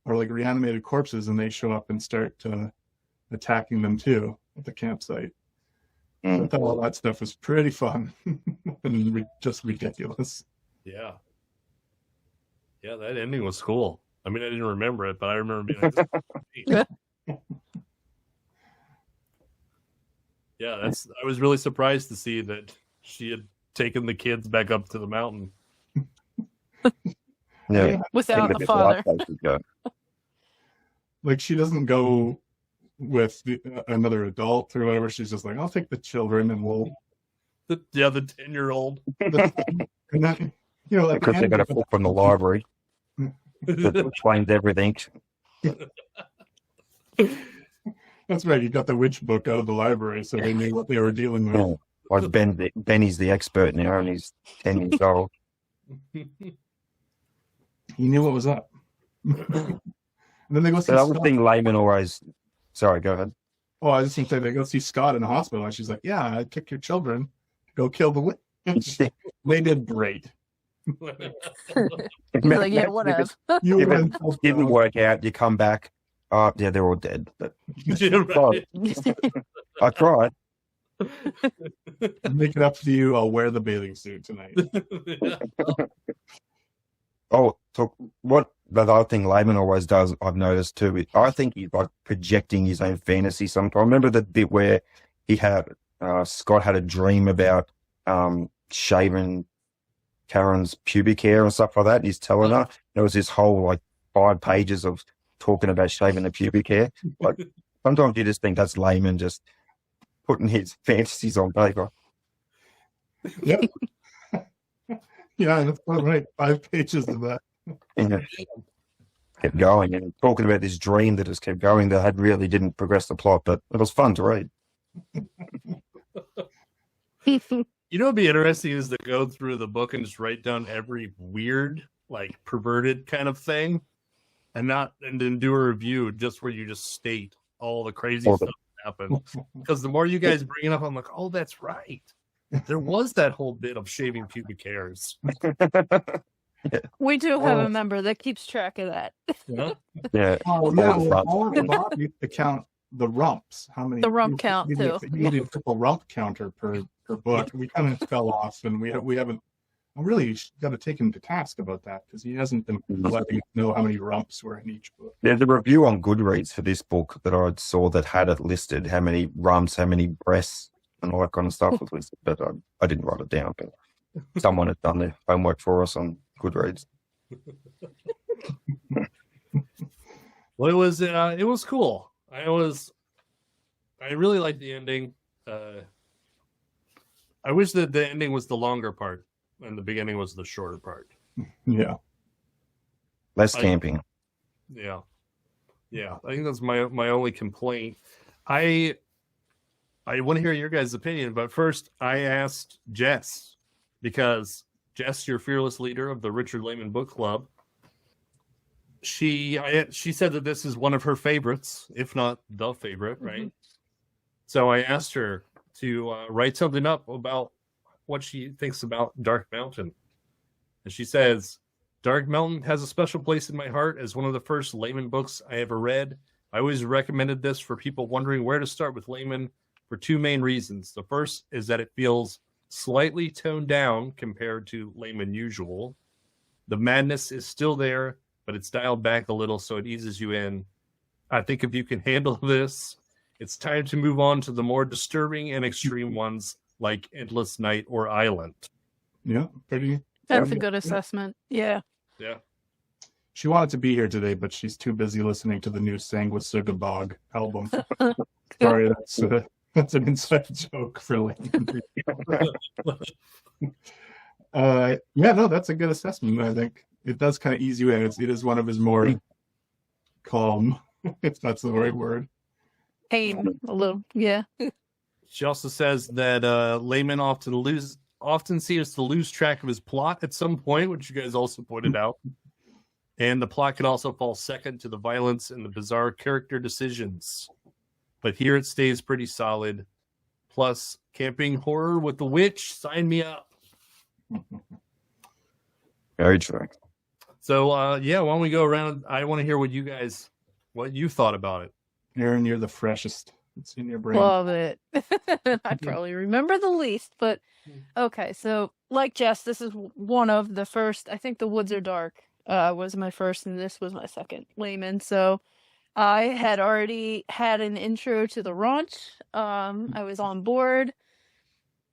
are like reanimated corpses, and they show up and start attacking them too at the campsite. I thought all that stuff was pretty fun and just ridiculous. Yeah. Yeah, that ending was cool. I mean, I didn't remember it, but I remember being like, yeah, I was really surprised to see that she had taken the kids back up to the mountain. Yeah. Without the father. Like, she doesn't go with another adult or whatever. She's just like, I'll take the children and we'll. The 10-year-old. And that, like, Because they got a book from the library that explains everything. That's right. You got the witch book out of the library, so they knew what they were dealing with. Like Benny's the expert now, and he's 10 years old. He knew what was up. And then they go see The other Scott. thing Laymon always... Sorry, go ahead. Oh, I was just going to say, they go see Scott in the hospital, and she's like, yeah, I took your children to go kill the witch. They did great. He's like, yeah, whatever. You If went it didn't work out, you come back. Yeah, they're all dead. But Yeah, right. I tried. make it up to you. I'll wear the bathing suit tonight. Yeah. Oh, so what the other thing Laymon always does, I've noticed too, I think he's like projecting his own fantasy sometimes. I remember the bit where he had, Scott had a dream about shaving Karen's pubic hair and stuff like that. And he's telling her, there was this whole like 5 pages of talking about shaving the pubic hair. Like sometimes you just think that's Laymon just putting his fantasies on paper. Yeah. Yeah, that's about right. 5 pages of that. And it kept going and talking about this dream that just kept going that had really didn't progress the plot, but it was fun to read. You know, what'd be interesting is to go through the book and just write down every weird, like perverted kind of thing, and then do a review just where you just state all the crazy stuff that happened. Because the more you guys bring it up, I'm like, oh, that's right. There was that whole bit of shaving pubic hairs. We do have a member that keeps track of that. Yeah. Yeah. Oh, yeah. Well, Bob used to count the rumps. How many? The rump count, too. You needed a triple rump counter per book. We kind of fell off, and we haven't. I really got to take him to task about that because he hasn't been letting us know how many rumps were in each book. There's a review on Goodreads for this book that I saw that had it listed, how many rumps, how many breasts, and all that kind of stuff was listed, but I didn't write it down. But someone had done their homework for us on Goodreads. Well, it was cool. I really liked the ending. I wish that the ending was the longer part and the beginning was the shorter part. Yeah. Less camping. Yeah. I think that's my only complaint. I want to hear your guys' opinion, but first I asked Jess, because Jess, your fearless leader of the Richard Laymon Book Club, she said that this is one of her favorites, if not the favorite, right? Mm-hmm. So I asked her to write something up about what she thinks about Dark Mountain. And she says, Dark Mountain has a special place in my heart as one of the first Laymon books I ever read. I always recommended this for people wondering where to start with Laymon for 2 main reasons. The first is that it feels slightly toned down compared to Laymon usual. The madness is still there, but it's dialed back a little so it eases you in. I think if you can handle this, it's time to move on to the more disturbing and extreme ones like Endless Night or Island. Yeah, pretty. That's a good assessment. Yeah. She wanted to be here today, but she's too busy listening to the new Sanguisugabog album. Sorry, that's an inside joke for Layman. Yeah, no, that's a good assessment. I think it does kind of ease you in. It is one of his more calm, if that's the right word. Pain a little, yeah. She also says that Layman often seems to lose track of his plot at some point, which you guys also pointed out. And the plot can also fall second to the violence and the bizarre character decisions. But here it stays pretty solid. Plus, camping horror with the witch, sign me up. Very true. So, yeah, why don't we go around? I want to hear what you thought about it. Erin, you're the freshest. It's in your brain. Love it. I probably remember the least, but okay. So, like Jess, this is one of the first. I think The Woods Are Dark was my first, and this was my second Layman. So, I had already had an intro to the raunch. I was on board.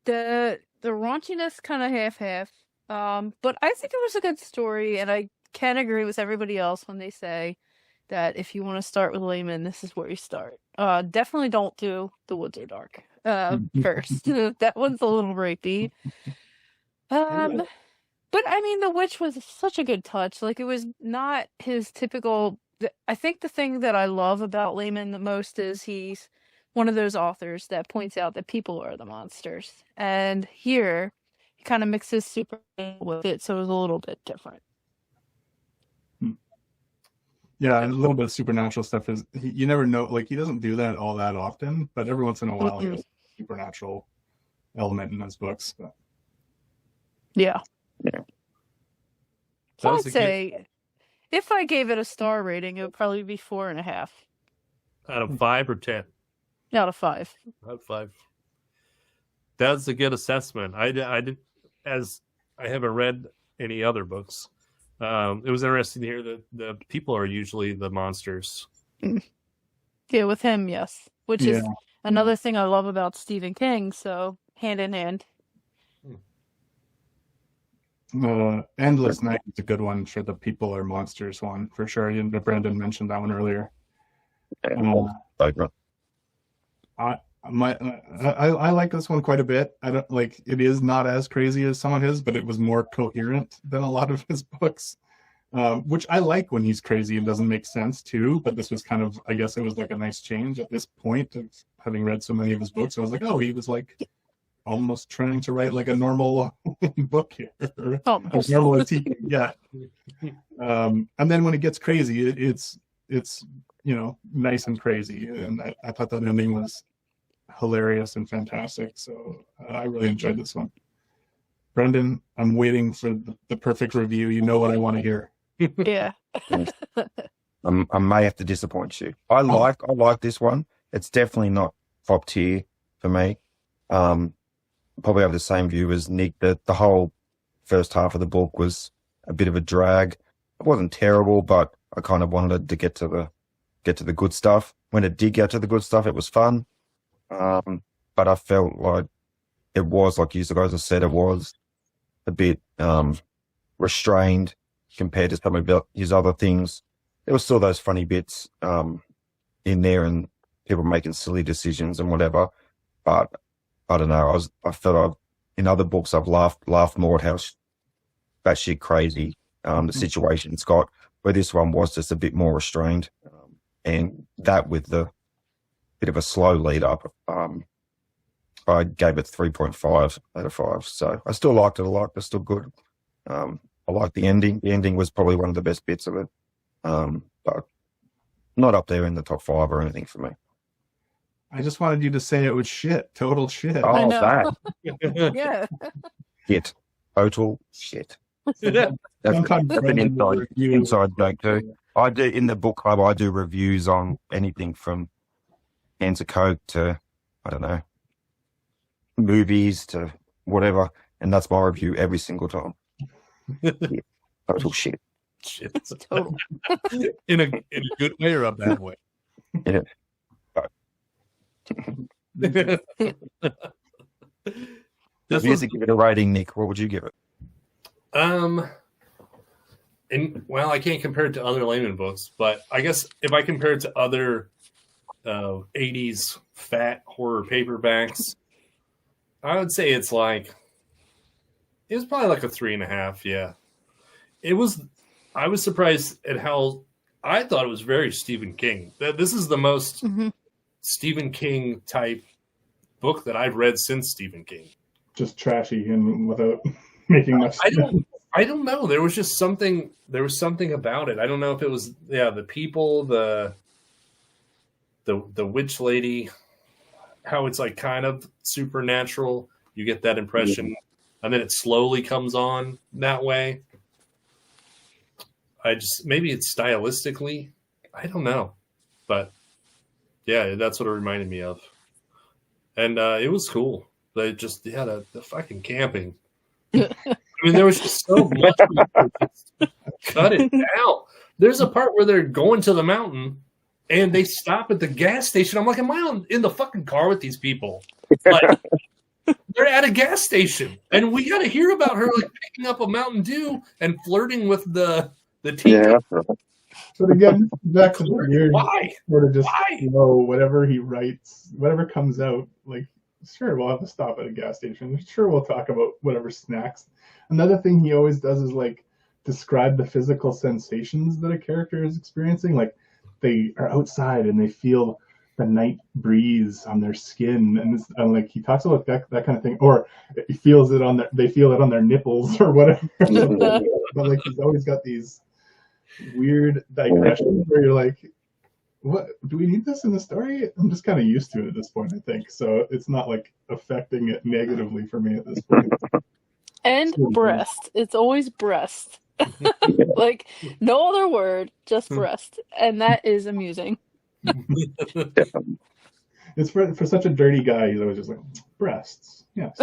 The raunchiness kind of half-half. But I think it was a good story, and I can agree with everybody else when they say that if you want to start with Layman, this is where you start. Definitely don't do The Woods Are Dark first. That one's a little rapey. But I mean, The Witch was such a good touch. Like, it was not his typical. I think the thing that I love about Layman the most is he's one of those authors that points out that people are the monsters. And here, he kind of mixes super with it, so it was a little bit different. Yeah, and a little bit of supernatural stuff is you never know. Like, he doesn't do that all that often, but every once in a while, he has a supernatural element in his books. But. Yeah. So I'd say if I gave it a star rating, it would probably be 4.5 out of 5 or 10. out of 5. Out of 5. That's a good assessment. I did, as I haven't read any other books. It was interesting to hear that the people are usually the monsters. Yeah, with him, yes. Which is another thing I love about Stephen King. So hand in hand. Endless Night is a good one for the people are monsters one for sure. Brendon mentioned that one earlier. I like this one quite a bit. I don't like it is not as crazy as some of his, but it was more coherent than a lot of his books. Which I like when he's crazy and doesn't make sense too, but this was kind of, I guess it was like a nice change at this point of having read so many of his books. I was like, oh, he was like almost trying to write like a normal book here. As normal as he can get. And then when it gets crazy, it's nice and crazy. And I thought that ending was hilarious and fantastic. So I really enjoyed this one. Brendon, I'm waiting for the perfect review. You know what I want to hear. Yeah. I may have to disappoint you. I like this one. It's definitely not top tier for me. Probably have the same view as Nick, that the whole first half of the book was a bit of a drag. It wasn't terrible, but I kind of wanted to get to the good stuff. When it did get to the good stuff, it was fun. But I felt like it was, like you guys have said, it was a bit restrained compared to some of his other things. There were still those funny bits in there and people making silly decisions and whatever. But I don't know. I felt in other books I've laughed more at how batshit crazy the situation's got, where this one was just a bit more restrained. And that with the bit of a slow lead up, I gave it 3.5 out of 5. So I still liked it a lot. It's still good. I liked the ending. The ending was probably one of the best bits of it. But not up there in the top 5 or anything for me. I just wanted you to say it was shit. Total shit. Oh, I know. that. Yeah. Shit. Total shit. That's Sometimes an Brendon will review- inside joke too. I do, in the book club, I do reviews on anything from cans of Coke to, I don't know, movies to whatever. And that's my review every single time. Yeah. Total shit. Shit. Total. in a good way or a bad way? Yeah. This If you had to give it a rating, Nick, what would you give it? And well, I can't compare it to other Layman books, but I guess if I compare it to other 80s fat horror paperbacks, I would say it's probably like a 3.5. Yeah, I was surprised at how I thought it was very Stephen King. This is the most Stephen King type book that I've read since Stephen King. Just trashy and without making much sense. I don't know. There was just something. There was something about it. I don't know if it was the people, the witch lady, how it's like kind of supernatural. You get that impression, and then it slowly comes on that way. Maybe it's stylistically. I don't know, but yeah, that's what it reminded me of, and it was cool. They just the fucking camping. I mean, there was just so much. Cut it out. There's a part where they're going to the mountain and they stop at the gas station. I'm like, am I in the fucking car with these people? Like, they're at a gas station, and we got to hear about her like picking up a Mountain Dew and flirting with the tea. Yeah. But again, back to the weird. Why? Sort of just whatever he writes, whatever comes out, like. Sure, we'll have to stop at a gas station. Sure, we'll talk about whatever snacks. Another thing he always does is like describe the physical sensations that a character is experiencing. Like they are outside and they feel the night breeze on their skin, and like he talks about that kind of thing. Or he feels it they feel it on their nipples or whatever. But like he's always got these weird digressions where you're like, what do we need this in the story? I'm just kind of used to it at this point, I think. So it's not like affecting it negatively for me at this point. And breast. It's always breast. Like no other word, just breast. And that is amusing. It's for such a dirty guy, he's always just like, breasts. Yes.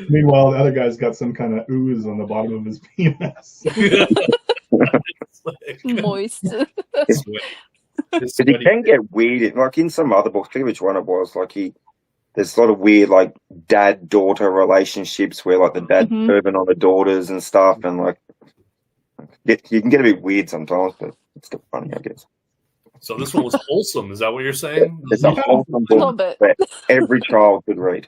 Meanwhile, the other guy's got some kind of ooze on the bottom of his penis. Moist. But he can get weird. Like in some other books, I forget which one it was. Like there's a lot of weird like dad-daughter relationships where like the dad's urban on the daughters and stuff, and like you can get a bit weird sometimes, but it's still funny, I guess. So this one was wholesome. Is that what you're saying? It's a wholesome book that every child could read.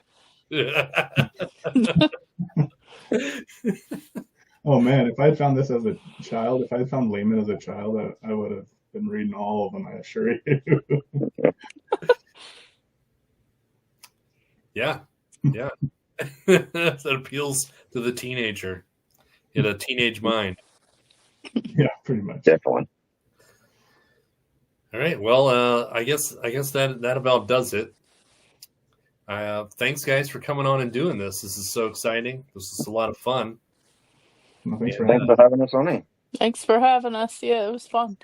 Oh man, if I had found this as a child, if I had found Layman as a child, I would have been reading all of them, I assure you. Yeah. That appeals to the teenager in a teenage mind. Yeah, pretty much. Definitely. All right. Well, I guess that about does it. Thanks, guys, for coming on and doing this. This is so exciting. This is a lot of fun. Well, thanks for having us on here. Thanks for having us. Yeah, it was fun.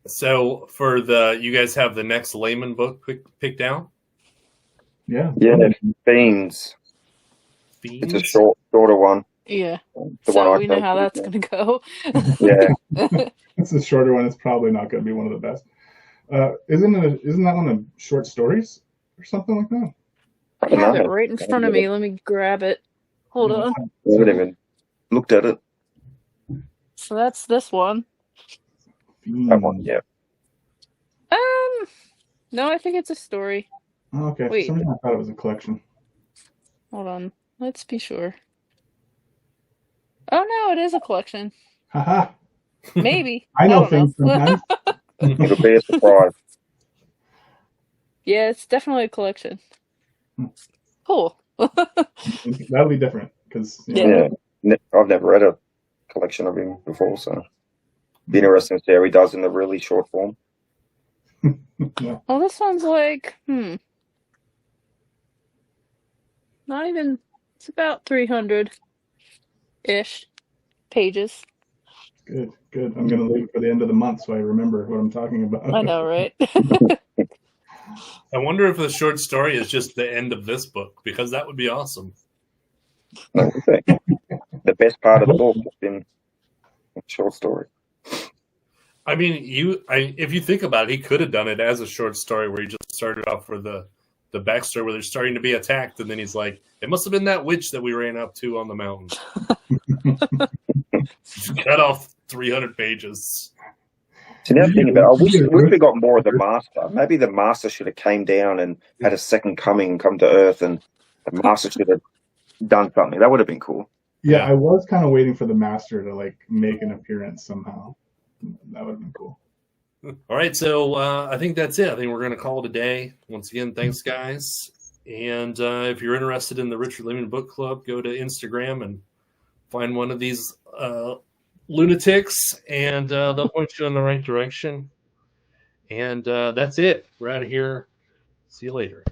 So you guys have the next Layman book picked out? Yeah. Fiends. It's a shorter one. Yeah. So we know how that's going to go. Yeah. It's a shorter one. It's probably not going to be one of the best. Isn't that one of short stories or something like that? I have it right in front of me. Let me grab it. Hold on. I haven't even looked at it. So that's this one. That one, yeah. No, I think it's a story. Oh, okay. Wait. For some reason I thought it was a collection. Hold on. Let's be sure. Oh no, it is a collection. Haha. Maybe. I know things sometimes. It'll be a surprise. Yeah, it's definitely a collection. Cool. That'll be different because I've never read a collection of him before, so it'd be interesting to see how he does in the really short form. Yeah. Well, this one's like, not even, it's about 300-ish pages. Good. I'm going to leave it for the end of the month so I remember what I'm talking about. I know, right? I wonder if the short story is just the end of this book, because that would be awesome. The best part of the book has been a short story. I mean, if you think about it, he could have done it as a short story where he just started off with the the backstory where they're starting to be attacked, and then he's like, "It must have been that witch that we ran up to on the mountain." Cut off 300 pages. So now thinking about it, I wish we got more of the Master. Maybe the Master should have came down and had a second coming and come to Earth, and the Master should have done something. That would have been cool. Yeah, I was kind of waiting for the Master to like make an appearance somehow. That would have been cool. All right, so I think that's it. I think we're going to call it a day. Once again, thanks, guys. And if you're interested in the Richard Laymon Book Club, go to Instagram and find one of these lunatics, and they'll point you in the right direction. And that's it. We're out of here. See you later.